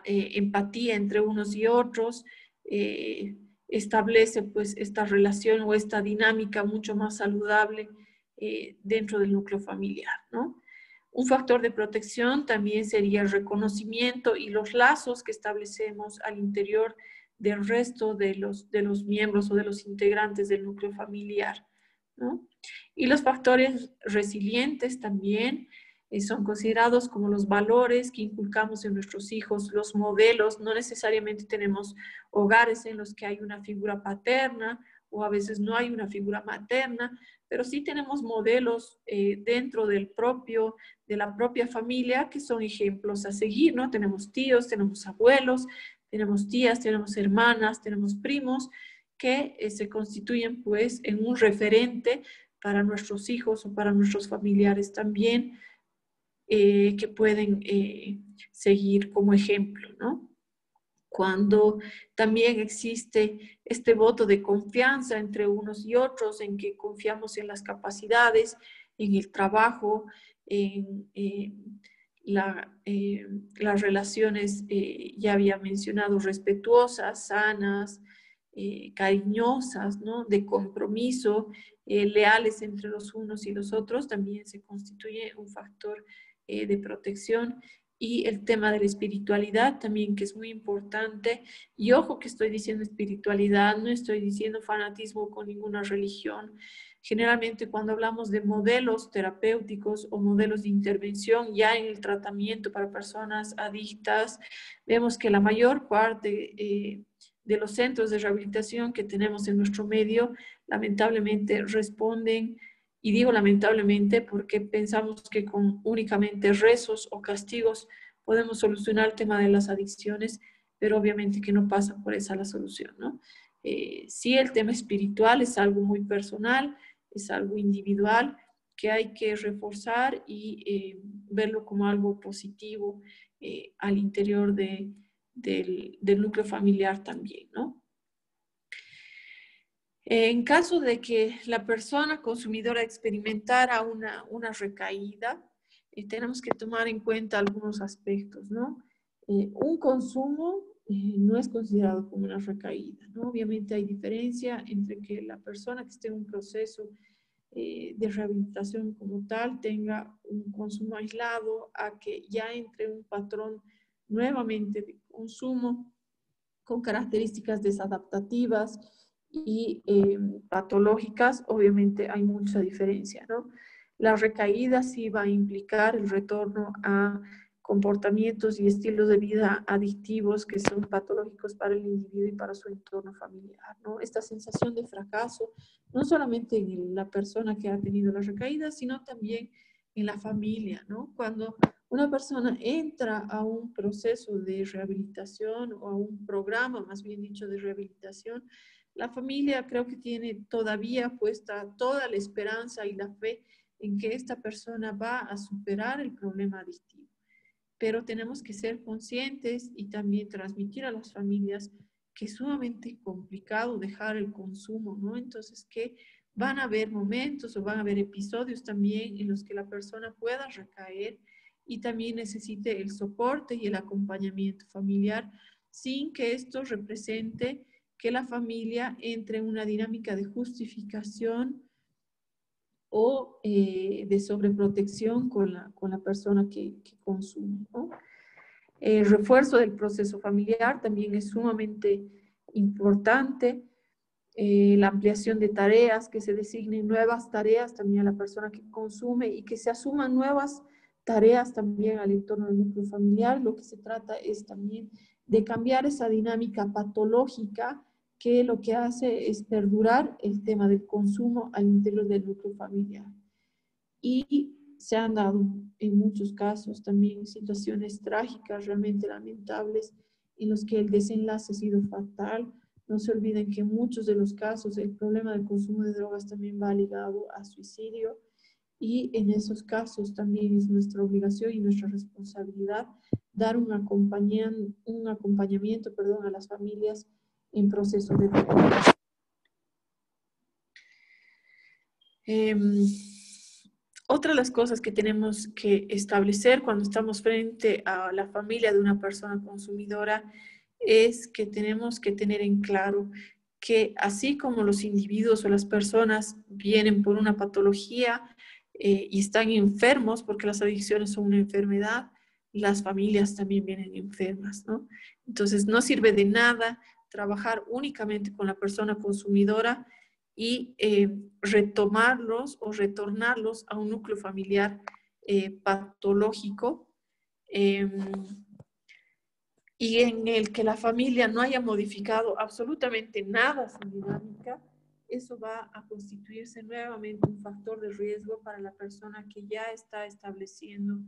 empatía entre unos y otros, establece pues esta relación o esta dinámica mucho más saludable dentro del núcleo familiar, ¿no? Un factor de protección también sería el reconocimiento y los lazos que establecemos al interior del resto de los miembros o de los integrantes del núcleo familiar, ¿no? Y los factores resilientes también son considerados como los valores que inculcamos en nuestros hijos, los modelos. No necesariamente tenemos hogares en los que hay una figura paterna o a veces no hay una figura materna, pero sí tenemos modelos dentro de la propia familia que son ejemplos a seguir, ¿no? Tenemos tíos, tenemos abuelos, tenemos tías, tenemos hermanas, tenemos primos que se constituyen pues en un referente para nuestros hijos o para nuestros familiares también, que pueden seguir como ejemplo, ¿no? Cuando también existe este voto de confianza entre unos y otros, en que confiamos en las capacidades, en el trabajo, en las relaciones, ya había mencionado, respetuosas, sanas, cariñosas, ¿no? De compromiso, leales entre los unos y los otros, también se constituye un factor de protección. Y el tema de la espiritualidad también, que es muy importante. Y ojo que estoy diciendo espiritualidad, no estoy diciendo fanatismo con ninguna religión. Generalmente cuando hablamos de modelos terapéuticos o modelos de intervención ya en el tratamiento para personas adictas, vemos que la mayor parte de los centros de rehabilitación que tenemos en nuestro medio lamentablemente responden. Y digo lamentablemente porque pensamos que con únicamente rezos o castigos podemos solucionar el tema de las adicciones, pero obviamente que no pasa por esa la solución, ¿no? Sí, el tema espiritual es algo muy personal, es algo individual que hay que reforzar y verlo como algo positivo al interior del núcleo familiar también, ¿no? En caso de que la persona consumidora experimentara una recaída, tenemos que tomar en cuenta algunos aspectos, ¿no? Un consumo no es considerado como una recaída, ¿no? Obviamente hay diferencia entre que la persona que esté en un proceso de rehabilitación como tal tenga un consumo aislado a que ya entre un patrón nuevamente de consumo con características desadaptativas y patológicas. Obviamente hay mucha diferencia, ¿no? La recaída sí va a implicar el retorno a comportamientos y estilos de vida adictivos que son patológicos para el individuo y para su entorno familiar, ¿no? Esta sensación de fracaso, no solamente en la persona que ha tenido la recaída, sino también en la familia, ¿no? Cuando una persona entra a un proceso de rehabilitación o a un programa, más bien dicho, de rehabilitación, la familia creo que tiene todavía puesta toda la esperanza y la fe en que esta persona va a superar el problema adictivo. Pero tenemos que ser conscientes y también transmitir a las familias que es sumamente complicado dejar el consumo, ¿no? Entonces, que van a haber momentos o van a haber episodios también en los que la persona pueda recaer y también necesite el soporte y el acompañamiento familiar sin que esto represente que la familia entre en una dinámica de justificación o de sobreprotección con la persona que consume, ¿no? El refuerzo del proceso familiar también es sumamente importante. La ampliación de tareas, que se designen nuevas tareas también a la persona que consume y que se asuman nuevas tareas también al entorno del núcleo familiar. Lo que se trata es también de cambiar esa dinámica patológica que lo que hace es perdurar el tema del consumo al interior del núcleo familiar. Y se han dado en muchos casos también situaciones trágicas, realmente lamentables, en los que el desenlace ha sido fatal. No se olviden que en muchos de los casos el problema del consumo de drogas también va ligado a suicidio y en esos casos también es nuestra obligación y nuestra responsabilidad dar un acompañamiento a las familias en proceso de recuperación. Otra de las cosas que tenemos que establecer cuando estamos frente a la familia de una persona consumidora es que tenemos que tener en claro que así como los individuos o las personas vienen por una patología y están enfermos, porque las adicciones son una enfermedad, las familias también vienen enfermas, ¿no? Entonces no sirve de nada trabajar únicamente con la persona consumidora y retomarlos o retornarlos a un núcleo familiar patológico y en el que la familia no haya modificado absolutamente nada su dinámica. Eso va a constituirse nuevamente un factor de riesgo para la persona que ya está estableciendo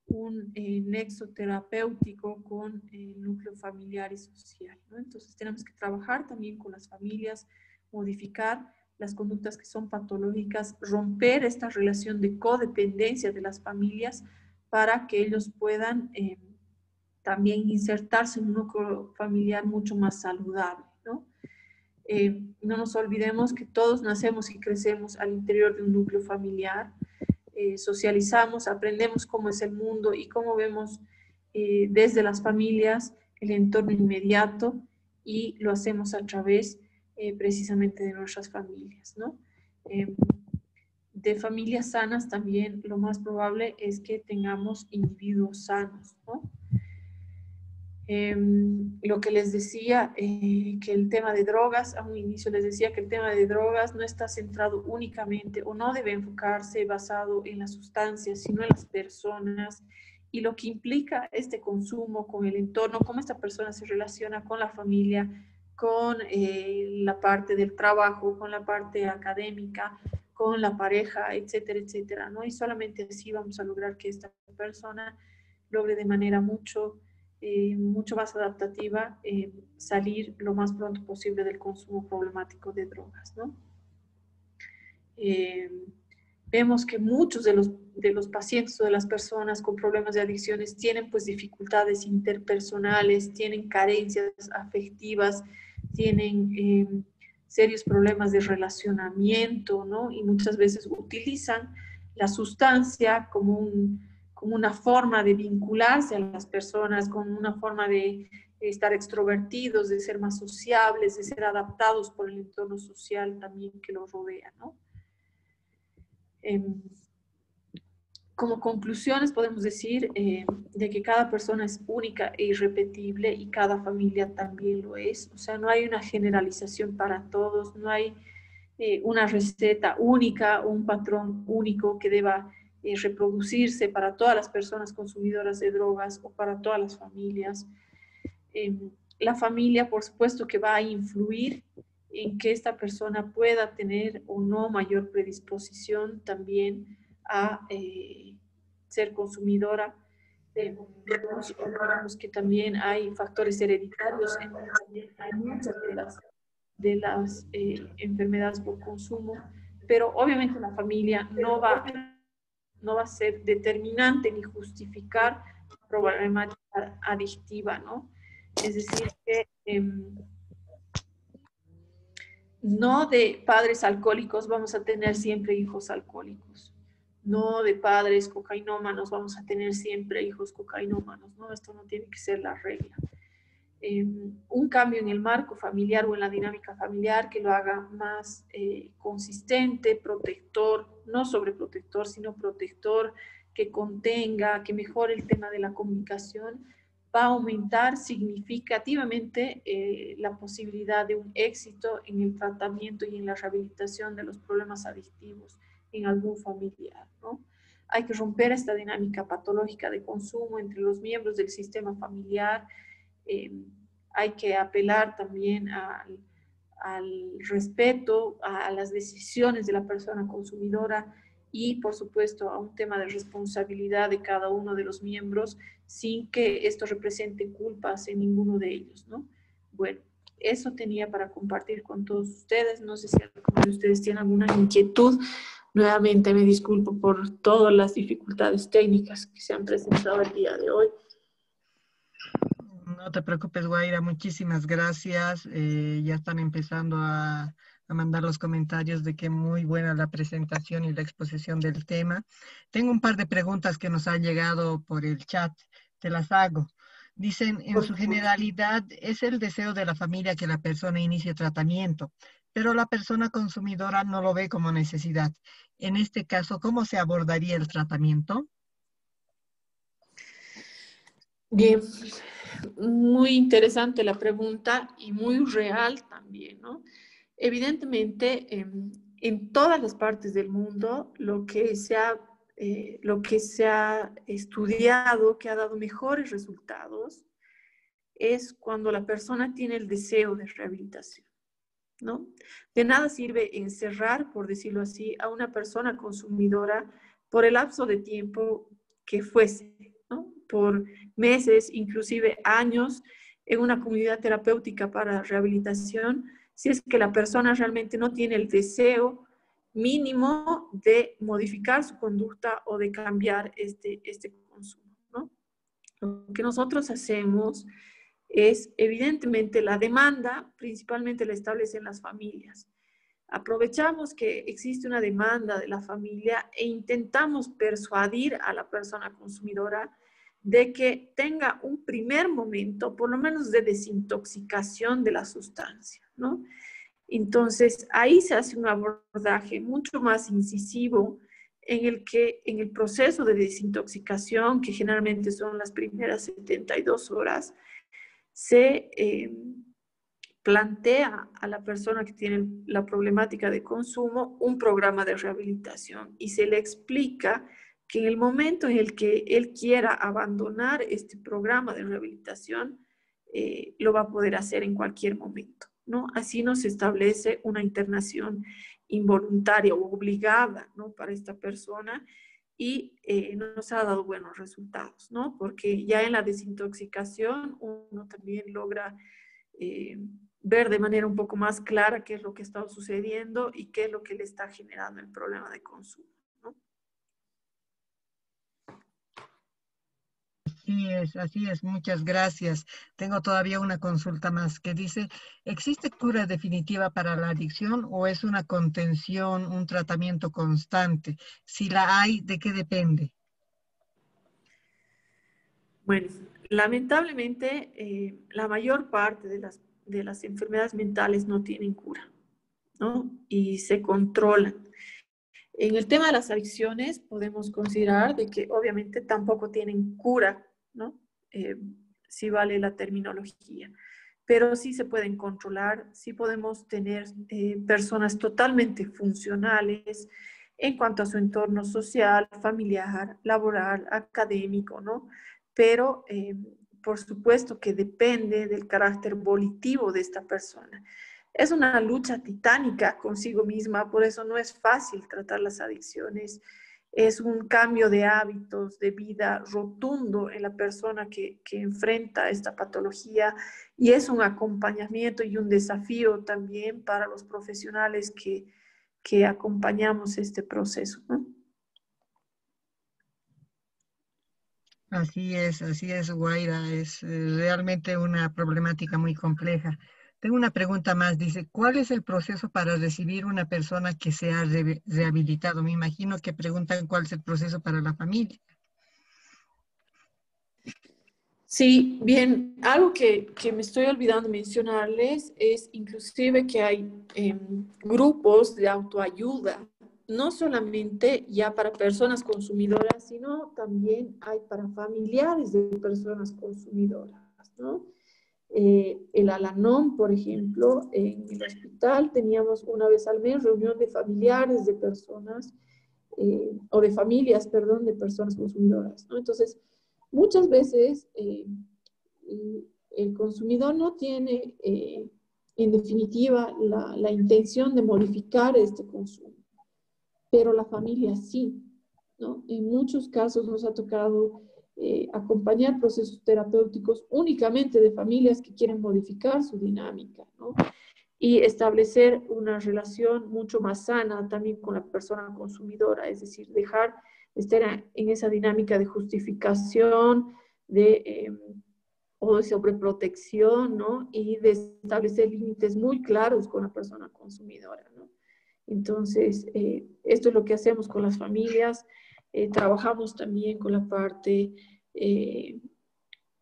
un nexo terapéutico con el núcleo familiar y social, ¿no? Entonces tenemos que trabajar también con las familias, modificar las conductas que son patológicas, romper esta relación de codependencia de las familias para que ellos puedan también insertarse en un núcleo familiar mucho más saludable, ¿no? No nos olvidemos que todos nacemos y crecemos al interior de un núcleo familiar, socializamos, aprendemos cómo es el mundo y cómo vemos desde las familias el entorno inmediato y lo hacemos a través precisamente de nuestras familias, ¿no? De familias sanas también lo más probable es que tengamos individuos sanos, ¿no? Lo que les decía, que el tema de drogas, a un inicio les decía que el tema de drogas no está centrado únicamente o no debe enfocarse basado en las sustancias, sino en las personas y lo que implica este consumo con el entorno, cómo esta persona se relaciona con la familia, con la parte del trabajo, con la parte académica, con la pareja, etcétera, etcétera, ¿no? Y solamente así vamos a lograr que esta persona logre de manera mucho más adaptativa salir lo más pronto posible del consumo problemático de drogas, ¿no? Vemos que muchos de los pacientes o de las personas con problemas de adicciones tienen pues dificultades interpersonales, tienen carencias afectivas, tienen serios problemas de relacionamiento, ¿no? Y muchas veces utilizan la sustancia como una forma de vincularse a las personas, como una forma de estar extrovertidos, de ser más sociables, de ser adaptados por el entorno social también que los rodea, ¿no? Como conclusiones podemos decir de que cada persona es única e irrepetible y cada familia también lo es. O sea, no hay una generalización para todos, no hay una receta única o un patrón único que deba reproducirse para todas las personas consumidoras de drogas o para todas las familias. La familia, por supuesto, que va a influir en que esta persona pueda tener o no mayor predisposición también a ser consumidora. Recordamos que también hay factores hereditarios en muchas de las enfermedades por consumo, pero obviamente la familia no va a ser determinante ni justificar la problemática adictiva, ¿no? Es decir, que no de padres alcohólicos vamos a tener siempre hijos alcohólicos. No de padres cocainómanos vamos a tener siempre hijos cocainómanos, ¿no? Esto no tiene que ser la regla. Un cambio en el marco familiar o en la dinámica familiar que lo haga más consistente, protector, no sobreprotector, sino protector, que contenga, que mejore el tema de la comunicación, va a aumentar significativamente la posibilidad de un éxito en el tratamiento y en la rehabilitación de los problemas adictivos en algún familiar, ¿no? Hay que romper esta dinámica patológica de consumo entre los miembros del sistema familiar. Hay que apelar también al respeto, a las decisiones de la persona consumidora y, por supuesto, a un tema de responsabilidad de cada uno de los miembros sin que esto represente culpas en ninguno de ellos, ¿no? Bueno, eso tenía para compartir con todos ustedes. No sé si alguno de ustedes tiene alguna inquietud. Nuevamente me disculpo por todas las dificultades técnicas que se han presentado el día de hoy. No te preocupes, Guaira, muchísimas gracias. Ya están empezando a mandar los comentarios de que muy buena la presentación y la exposición del tema. Tengo un par de preguntas que nos han llegado por el chat, te las hago. Dicen, en su generalidad, es el deseo de la familia que la persona inicie tratamiento, pero la persona consumidora no lo ve como necesidad. En este caso, ¿cómo se abordaría el tratamiento? Bien, muy interesante la pregunta y muy real también, ¿no? Evidentemente, en todas las partes del mundo, lo que se ha estudiado, que ha dado mejores resultados, es cuando la persona tiene el deseo de rehabilitación, ¿no? De nada sirve encerrar, por decirlo así, a una persona consumidora por el lapso de tiempo que fuese, ¿no? Por meses, inclusive años, en una comunidad terapéutica para rehabilitación, si es que la persona realmente no tiene el deseo mínimo de modificar su conducta o de cambiar este consumo, ¿no? Lo que nosotros hacemos es, evidentemente, la demanda, principalmente la establecen las familias. Aprovechamos que existe una demanda de la familia e intentamos persuadir a la persona consumidora de que tenga un primer momento, por lo menos de desintoxicación de la sustancia, ¿no? Entonces, ahí se hace un abordaje mucho más incisivo en el proceso de desintoxicación, que generalmente son las primeras 72 horas, se plantea a la persona que tiene la problemática de consumo un programa de rehabilitación y se le explica que en el momento en el que él quiera abandonar este programa de rehabilitación, lo va a poder hacer en cualquier momento, ¿no? Así nos establece una internación involuntaria o obligada, ¿no? Para esta persona y nos ha dado buenos resultados, ¿no? Porque ya en la desintoxicación uno también logra ver de manera un poco más clara qué es lo que está sucediendo y qué es lo que le está generando el problema de consumo, ¿no? Así es, muchas gracias. Tengo todavía una consulta más que dice, ¿existe cura definitiva para la adicción o es una contención, un tratamiento constante? Si la hay, ¿de qué depende? Bueno, lamentablemente la mayor parte de las enfermedades mentales no tienen cura, ¿no? Y se controlan. En el tema de las adicciones podemos considerar de que obviamente tampoco tienen cura, ¿no? Si vale la terminología. pero sí se pueden controlar, sí podemos tener personas totalmente funcionales en cuanto a su entorno social, familiar, laboral, académico, ¿no? Pero por supuesto que depende del carácter volitivo de esta persona. Es una lucha titánica consigo misma, por eso no es fácil tratar las adicciones. Es un cambio de hábitos, de vida rotundo en la persona que enfrenta esta patología y es un acompañamiento y un desafío también para los profesionales que acompañamos este proceso, ¿no? Así es, Guaira, es realmente una problemática muy compleja. Tengo una pregunta más, dice, ¿cuál es el proceso para recibir una persona que se ha rehabilitado? Me imagino que preguntan cuál es el proceso para la familia. Sí, bien, algo que me estoy olvidando mencionarles es inclusive que hay grupos de autoayuda, no solamente ya para personas consumidoras, sino también hay para familiares de personas consumidoras, ¿no? El Al-Anon, por ejemplo, en el hospital teníamos una vez al mes reunión de familiares de personas, o de familias, perdón, de personas consumidoras, ¿no? Entonces, muchas veces el consumidor no tiene, en definitiva, la intención de modificar este consumo, pero la familia sí, ¿no? En muchos casos nos ha tocado acompañar procesos terapéuticos únicamente de familias que quieren modificar su dinámica, ¿no? Y establecer una relación mucho más sana también con la persona consumidora, es decir, dejar de estar en esa dinámica de justificación, o de sobreprotección, ¿no? Y de establecer límites muy claros con la persona consumidora, ¿no? Entonces, esto es lo que hacemos con las familias. Trabajamos también con la parte,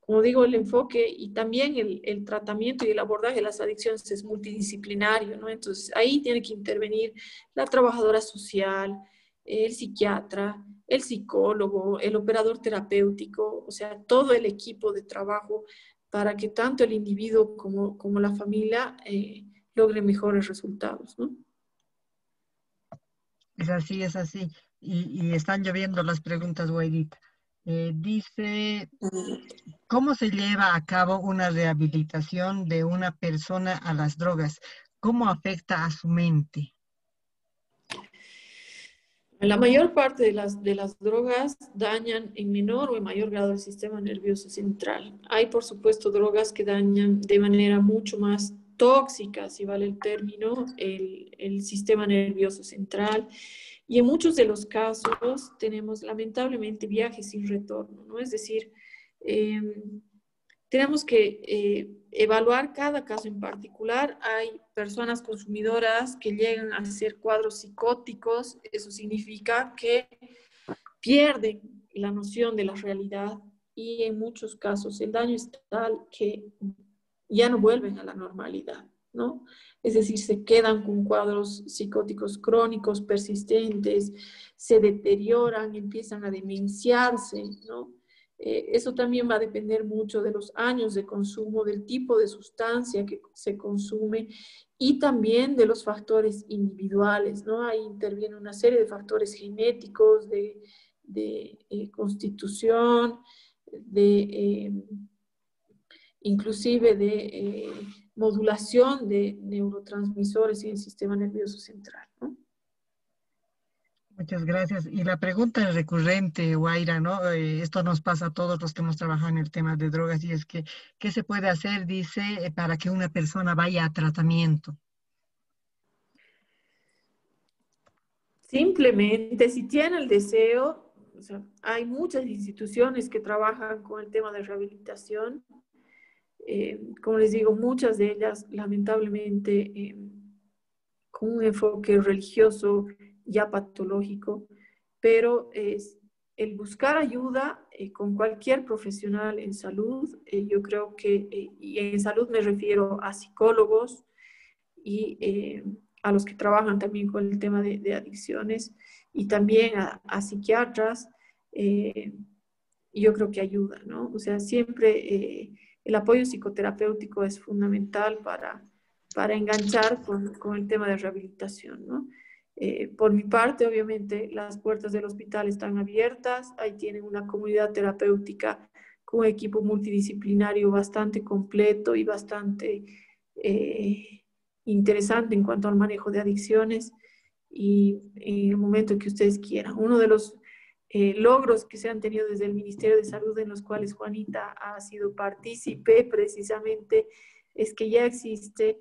como digo, el enfoque y también el tratamiento y el abordaje de las adicciones es multidisciplinario, ¿no? Entonces, ahí tiene que intervenir la trabajadora social, el psiquiatra, el psicólogo, el operador terapéutico, o sea, todo el equipo de trabajo para que tanto el individuo como la familia logre mejores resultados, ¿no? Es así, es así. Y están lloviendo las preguntas, Guairita. Dice, ¿cómo se lleva a cabo una rehabilitación de una persona a las drogas? ¿Cómo afecta a su mente? La mayor parte de las drogas dañan en menor o en mayor grado el sistema nervioso central. Hay, por supuesto, drogas que dañan de manera mucho más tóxica, si vale el término, el sistema nervioso central. Y en muchos de los casos tenemos lamentablemente viajes sin retorno, ¿no? Es decir, eh, tenemos que evaluar cada caso en particular. Hay personas consumidoras que llegan a hacer cuadros psicóticos. Eso significa que pierden la noción de la realidad y en muchos casos el daño es tal que ya no vuelven a la normalidad, ¿no? Es decir, se quedan con cuadros psicóticos crónicos, persistentes, se deterioran, empiezan a demenciarse, ¿no? Eso también va a depender mucho de los años de consumo, del tipo de sustancia que se consume y también de los factores individuales, ¿no? Ahí interviene una serie de factores genéticos, de constitución, de inclusive de modulación de neurotransmisores en el sistema nervioso central, ¿no? Muchas gracias. Y la pregunta es recurrente, Guaira, ¿no? Esto nos pasa a todos los que hemos trabajado en el tema de drogas y es que, ¿qué se puede hacer, dice, para que una persona vaya a tratamiento? Simplemente, si tiene el deseo, o sea, hay muchas instituciones que trabajan con el tema de rehabilitación. Como les digo, muchas de ellas, lamentablemente, con un enfoque religioso ya patológico, pero es el buscar ayuda con cualquier profesional en salud. Yo creo que, y en salud me refiero a psicólogos y a los que trabajan también con el tema de adicciones y también a psiquiatras, yo creo que ayuda, ¿no? O sea, siempre el apoyo psicoterapéutico es fundamental para enganchar con el tema de rehabilitación, ¿no? Por mi parte, obviamente, las puertas del hospital están abiertas, ahí tienen una comunidad terapéutica con un equipo multidisciplinario bastante completo y bastante interesante en cuanto al manejo de adicciones y en el momento que ustedes quieran. Uno de los logros que se han tenido desde el Ministerio de Salud, en los cuales Juanita ha sido partícipe precisamente, es que ya existe,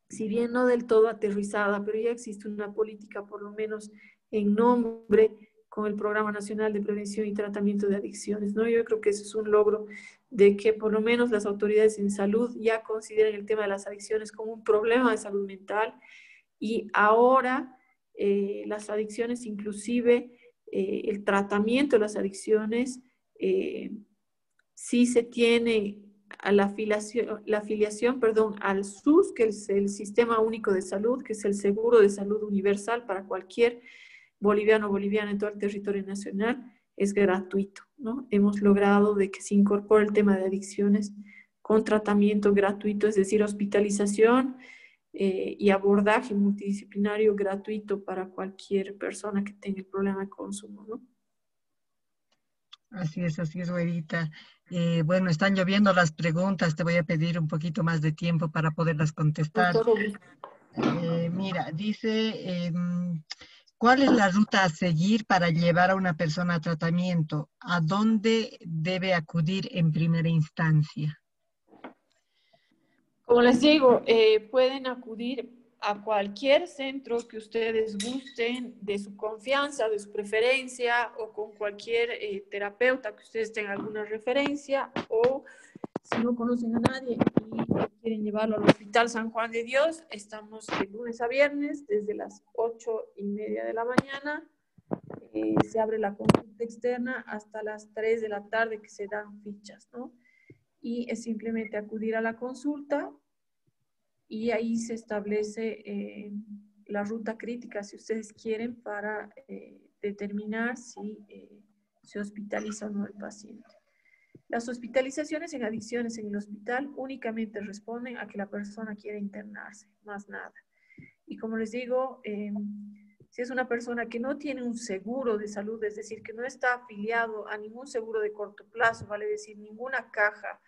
si bien no del todo aterrizada, pero ya existe una política, por lo menos en nombre, con el Programa Nacional de Prevención y Tratamiento de Adicciones, ¿no? Yo creo que eso es un logro de que por lo menos las autoridades en salud ya consideren el tema de las adicciones como un problema de salud mental y ahora las adicciones, inclusive el tratamiento de las adicciones, sí se tiene a la afiliación, perdón, al SUS, que es el Sistema Único de Salud, que es el seguro de salud universal para cualquier boliviano o boliviana en todo el territorio nacional, es gratuito, ¿no? Hemos logrado de que se incorpore el tema de adicciones con tratamiento gratuito, es decir, hospitalización y abordaje multidisciplinario gratuito para cualquier persona que tenga el problema de consumo, ¿no? Así es, güerita. Bueno, están lloviendo las preguntas. Te voy a pedir un poquito más de tiempo para poderlas Con contestar. todo gusto. Mira, dice, ¿cuál es la ruta a seguir para llevar a una persona a tratamiento? ¿A dónde debe acudir en primera instancia? Como les digo, pueden acudir a cualquier centro que ustedes gusten, de su confianza, de su preferencia, o con cualquier terapeuta que ustedes tengan alguna referencia, o si no conocen a nadie y quieren llevarlo al Hospital San Juan de Dios, estamos de lunes a viernes desde las 8:30 de la mañana. Se abre la consulta externa hasta las 3 de la tarde que se dan fichas, ¿no? Y es simplemente acudir a la consulta y ahí se establece la ruta crítica, si ustedes quieren, para determinar si se hospitaliza o no el paciente. Las hospitalizaciones en adicciones en el hospital únicamente responden a que la persona quiere internarse, más nada. Y como les digo, si es una persona que no tiene un seguro de salud, es decir, que no está afiliado a ningún seguro de corto plazo, vale decir, ninguna caja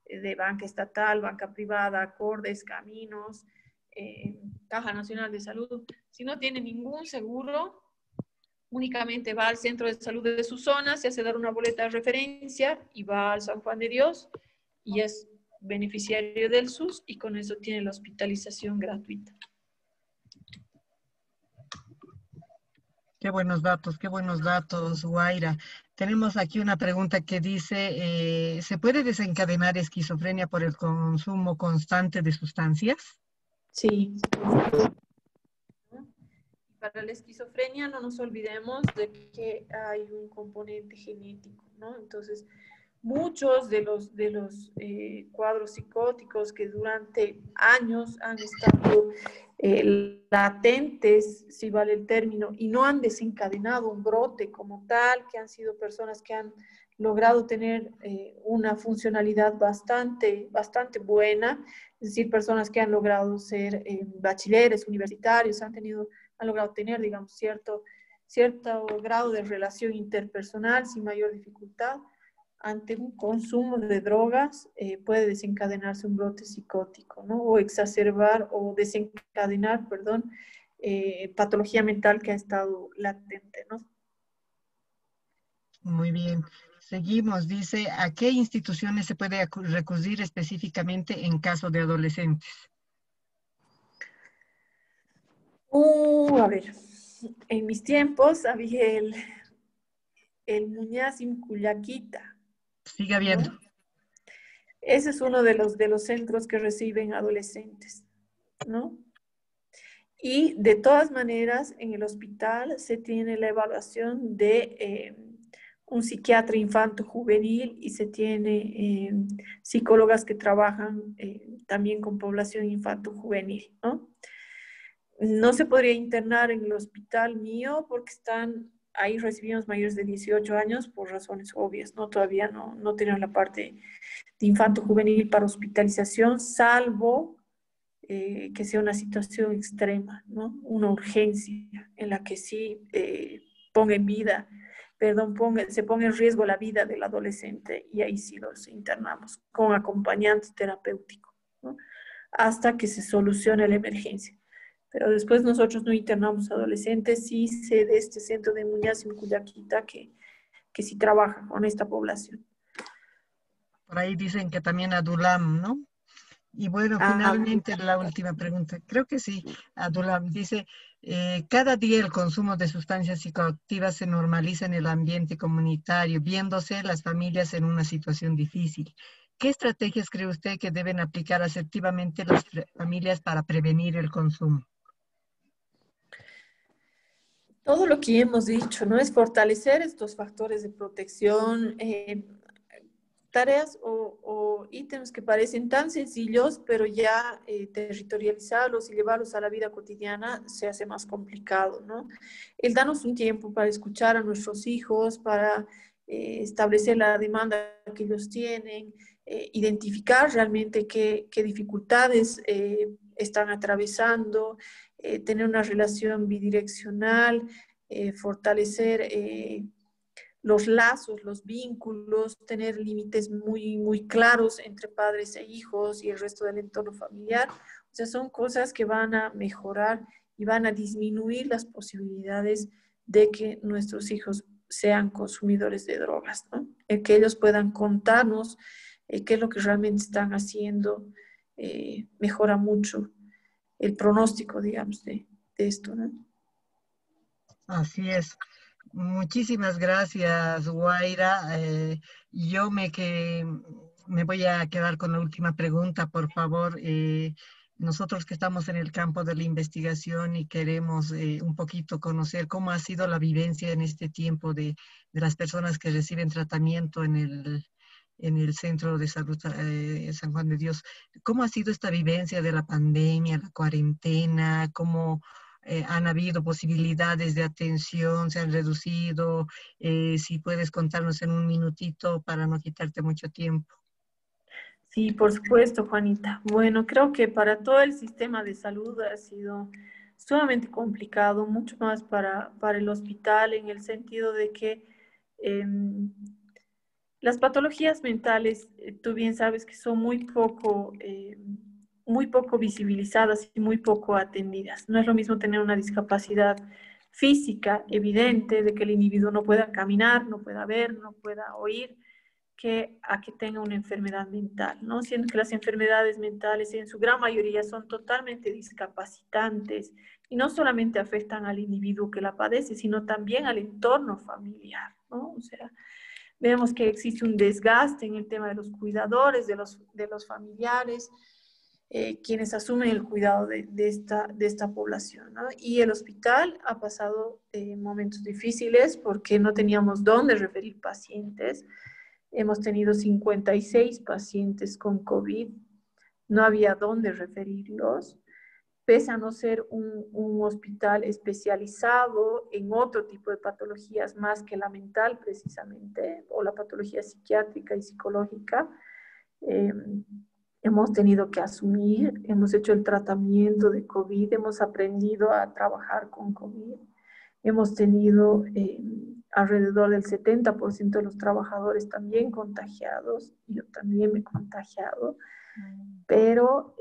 de banca estatal, banca privada, Acordes, Caminos, Caja Nacional de Salud, si no tiene ningún seguro, únicamente va al centro de salud de su zona, se hace dar una boleta de referencia y va al San Juan de Dios y es beneficiario del SUS y con eso tiene la hospitalización gratuita. Qué buenos datos, Guaira. Tenemos aquí una pregunta que dice, ¿se puede desencadenar esquizofrenia por el consumo constante de sustancias? Sí. Para la esquizofrenia no nos olvidemos de que hay un componente genético, ¿no? Entonces, muchos de los cuadros psicóticos que durante años han estado latentes, si vale el término, y no han desencadenado un brote como tal, que han sido personas que han logrado tener una funcionalidad bastante buena, es decir, personas que han logrado ser bachilleres, universitarios, han logrado tener, digamos, cierto grado de relación interpersonal sin mayor dificultad. Ante un consumo de drogas puede desencadenarse un brote psicótico, ¿no? O exacerbar o desencadenar, perdón, patología mental que ha estado latente, ¿no? Muy bien. Seguimos. Dice, ¿a qué instituciones se puede recurrir específicamente en caso de adolescentes? A ver, en mis tiempos había el Muñazim Cuyaquita, Sigue habiendo. ¿no? Ese es uno de los centros que reciben adolescentes, ¿no? Y de todas maneras, en el hospital se tiene la evaluación de un psiquiatra infanto-juvenil y se tiene psicólogas que trabajan también con población infanto-juvenil, ¿no? No se podría internar en el hospital mío porque ahí recibimos mayores de 18 años por razones obvias, ¿no? Todavía no tienen la parte de infanto juvenil para hospitalización, salvo que sea una situación extrema, ¿no? Una urgencia en la que sí ponga en vida, perdón, se ponga en riesgo la vida del adolescente y ahí sí los internamos con acompañante terapéutico, ¿no? Hasta que se solucione la emergencia. Pero después nosotros no internamos adolescentes, sí sé de este centro de Muñaz y Cuyaquita que sí trabaja con esta población. Por ahí dicen que también Adulam, ¿no? Y bueno, Ah, finalmente la última pregunta. Creo que sí, Adulam dice, cada día el consumo de sustancias psicoactivas se normaliza en el ambiente comunitario, viéndose las familias en una situación difícil. ¿Qué estrategias cree usted que deben aplicar asertivamente las familias para prevenir el consumo? todo lo que hemos dicho, ¿no? Es fortalecer estos factores de protección, tareas o ítems que parecen tan sencillos, pero ya territorializarlos y llevarlos a la vida cotidiana se hace más complicado, ¿no? El darnos un tiempo para escuchar a nuestros hijos, para establecer la demanda que ellos tienen, identificar realmente qué dificultades están atravesando, tener una relación bidireccional, fortalecer los lazos, los vínculos, tener límites muy claros entre padres e hijos y el resto del entorno familiar. O sea, son cosas que van a mejorar y van a disminuir las posibilidades de que nuestros hijos sean consumidores de drogas, ¿no? Que ellos puedan contarnos qué es lo que realmente están haciendo, mejora mucho el pronóstico, digamos, de esto, ¿no? Así es. Muchísimas gracias, Guaira. Me voy a quedar con la última pregunta, por favor. Nosotros que estamos en el campo de la investigación y queremos un poquito conocer cómo ha sido la vivencia en este tiempo de las personas que reciben tratamiento en el Centro de Salud San Juan de Dios. ¿Cómo ha sido esta vivencia de la pandemia, la cuarentena? ¿Cómo han habido posibilidades de atención? ¿Se han reducido? Si puedes contarnos en un minutito para no quitarte mucho tiempo. Sí, por supuesto, Juanita. Bueno, creo que para todo el sistema de salud ha sido sumamente complicado, mucho más para el hospital, en el sentido de que eh, las patologías mentales, tú bien sabes que son muy poco visibilizadas y muy poco atendidas. No es lo mismo tener una discapacidad física evidente de que el individuo no pueda caminar, no pueda ver, no pueda oír, que a que tenga una enfermedad mental, ¿no? Siendo que las enfermedades mentales en su gran mayoría son totalmente discapacitantes y no solamente afectan al individuo que la padece, sino también al entorno familiar, ¿no? O sea, vemos que existe un desgaste en el tema de los cuidadores, de los familiares, quienes asumen el cuidado de esta población, ¿no? Y el hospital ha pasado momentos difíciles porque no teníamos dónde referir pacientes. Hemos tenido 56 pacientes con COVID, no había dónde referirlos, pese a no ser un hospital especializado en otro tipo de patologías más que la mental precisamente, o la patología psiquiátrica y psicológica. Eh, Hemos tenido que asumir, hemos hecho el tratamiento de COVID, hemos aprendido a trabajar con COVID, hemos tenido alrededor del 70% de los trabajadores también contagiados, yo también me he contagiado, pero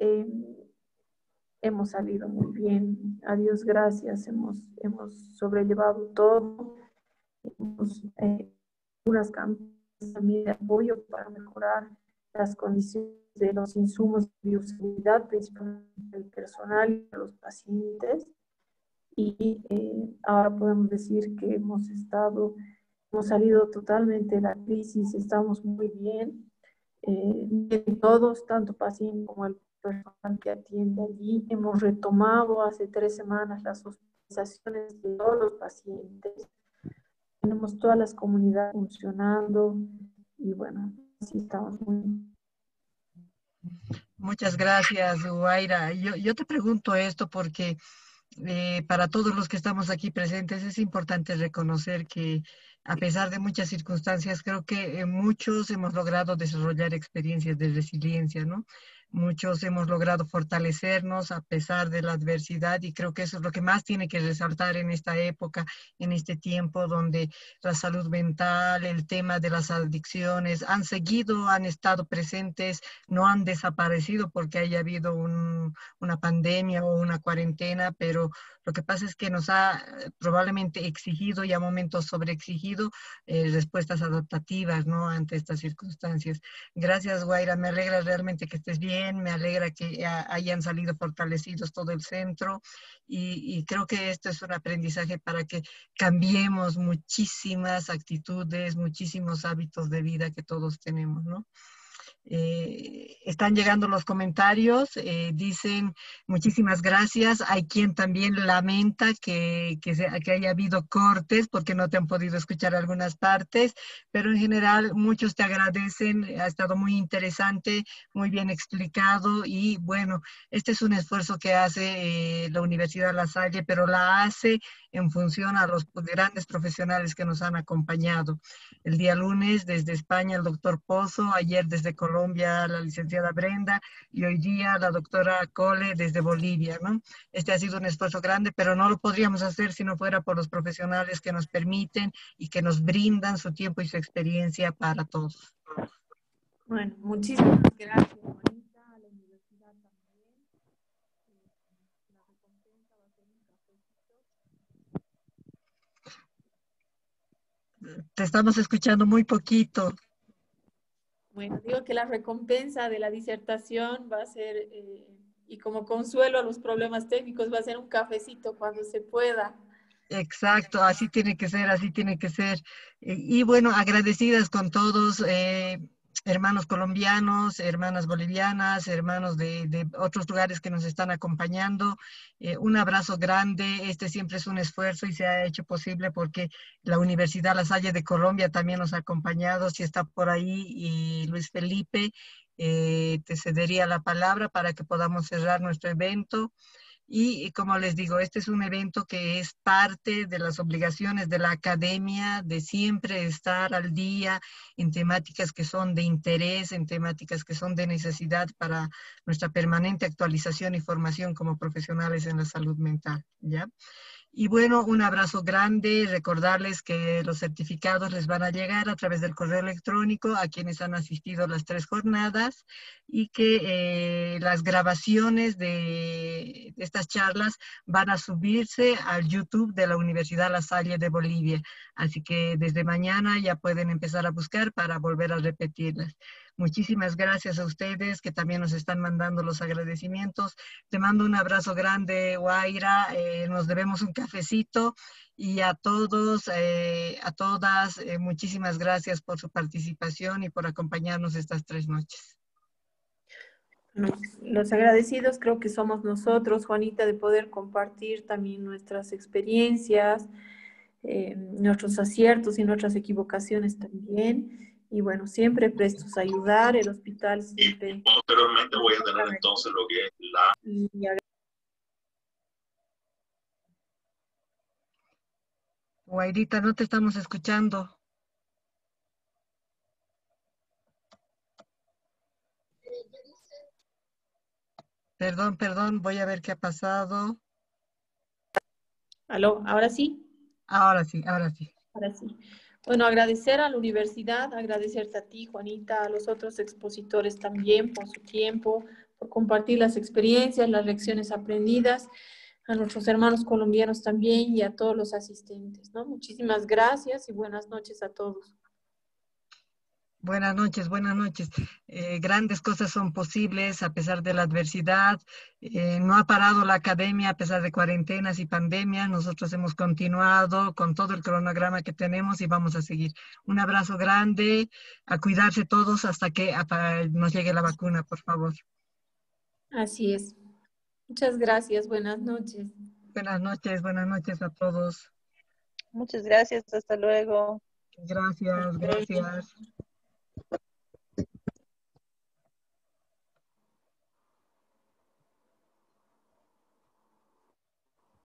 hemos salido muy bien, a Dios gracias, hemos sobrellevado todo, hemos unas campañas también de apoyo para mejorar las condiciones de los insumos de bioseguridad, principalmente del personal y de los pacientes. Y ahora podemos decir que hemos salido totalmente de la crisis, estamos muy bien. Todos, tanto pacientes como el personal que atiende allí, hemos retomado hace 3 semanas las hospitalizaciones de todos los pacientes. Tenemos todas las comunidades funcionando y bueno, así estamos muy bien. Muchas gracias, Guaira. Yo te pregunto esto porque para todos los que estamos aquí presentes, es importante reconocer que a pesar de muchas circunstancias, creo que muchos hemos logrado desarrollar experiencias de resiliencia, ¿no? Muchos hemos logrado fortalecernos a pesar de la adversidad y creo que eso es lo que más tiene que resaltar en esta época, en este tiempo donde la salud mental, el tema de las adicciones han seguido, han estado presentes, no han desaparecido porque haya habido una pandemia o una cuarentena, pero lo que pasa es que nos ha probablemente exigido y a momentos sobreexigido respuestas adaptativas, ¿no? Ante estas circunstancias. Gracias, Guaira. Me alegra realmente que estés bien. Me alegra que hayan salido fortalecidos todo el centro. Y creo que esto es un aprendizaje para que cambiemos muchísimas actitudes, muchísimos hábitos de vida que todos tenemos, ¿no? Están llegando los comentarios, dicen muchísimas gracias. Hay quien también lamenta que haya habido cortes porque no te han podido escuchar algunas partes, pero en general muchos te agradecen, ha estado muy interesante, muy bien explicado y bueno, este es un esfuerzo que hace la Universidad La Salle, pero la hace en función a los grandes profesionales que nos han acompañado. El día lunes desde España el doctor Pozo, ayer desde Colombia la licenciada Brenda y hoy día la doctora Cole desde Bolivia, ¿no? Este ha sido un esfuerzo grande, pero no lo podríamos hacer si no fuera por los profesionales que nos permiten y que nos brindan su tiempo y su experiencia para todos. Bueno, muchísimas gracias, Juanita, a la universidad también. La recompensa va a ser un cafecito. Te estamos escuchando muy poquito. Bueno, digo que la recompensa de la disertación va a ser, y como consuelo a los problemas técnicos, va a ser un cafecito cuando se pueda. Exacto, así tiene que ser, así tiene que ser. Y bueno, agradecidas con todos, hermanos colombianos, hermanas bolivianas, hermanos de otros lugares que nos están acompañando. Un abrazo grande, este siempre es un esfuerzo y se ha hecho posible porque la Universidad La Salle de Colombia también nos ha acompañado. Si está por ahí y Luis Felipe, te cedería la palabra para que podamos cerrar nuestro evento. Y como les digo, este es un evento que es parte de las obligaciones de la academia, de siempre estar al día en temáticas que son de interés, en temáticas que son de necesidad para nuestra permanente actualización y formación como profesionales en la salud mental, ¿ya? Y bueno, un abrazo grande, recordarles que los certificados les van a llegar a través del correo electrónico a quienes han asistido a las 3 jornadas y que las grabaciones de estas charlas van a subirse al YouTube de la Universidad La Salle de Bolivia. Así que desde mañana ya pueden empezar a buscar para volver a repetirlas. Muchísimas gracias a ustedes que también nos están mandando los agradecimientos. Te mando un abrazo grande, Guaira. Nos debemos un cafecito y a todos, a todas, muchísimas gracias por su participación y por acompañarnos estas 3 noches. Los agradecidos creo que somos nosotros, Juanita, de poder compartir también nuestras experiencias, nuestros aciertos y nuestras equivocaciones también. Y bueno, siempre prestos a ayudar, el hospital siempre... Posteriormente voy a tener entonces lo que es la... Guairita, no te estamos escuchando. Perdón, voy a ver qué ha pasado. ¿Aló? ¿Ahora sí? Ahora sí, ahora sí. Ahora sí. Bueno, agradecer a la universidad, agradecerte a ti, Juanita, a los otros expositores también por su tiempo, por compartir las experiencias, las lecciones aprendidas, a nuestros hermanos colombianos también y a todos los asistentes, ¿no? Muchísimas gracias y buenas noches a todos. Buenas noches, buenas noches. Grandes cosas son posibles a pesar de la adversidad. No ha parado la academia a pesar de cuarentenas y pandemias. Nosotros hemos continuado con todo el cronograma que tenemos y vamos a seguir. Un abrazo grande, a cuidarse todos hasta que nos llegue la vacuna, por favor. Así es. Muchas gracias, buenas noches. Buenas noches a todos. Muchas gracias, hasta luego. Gracias.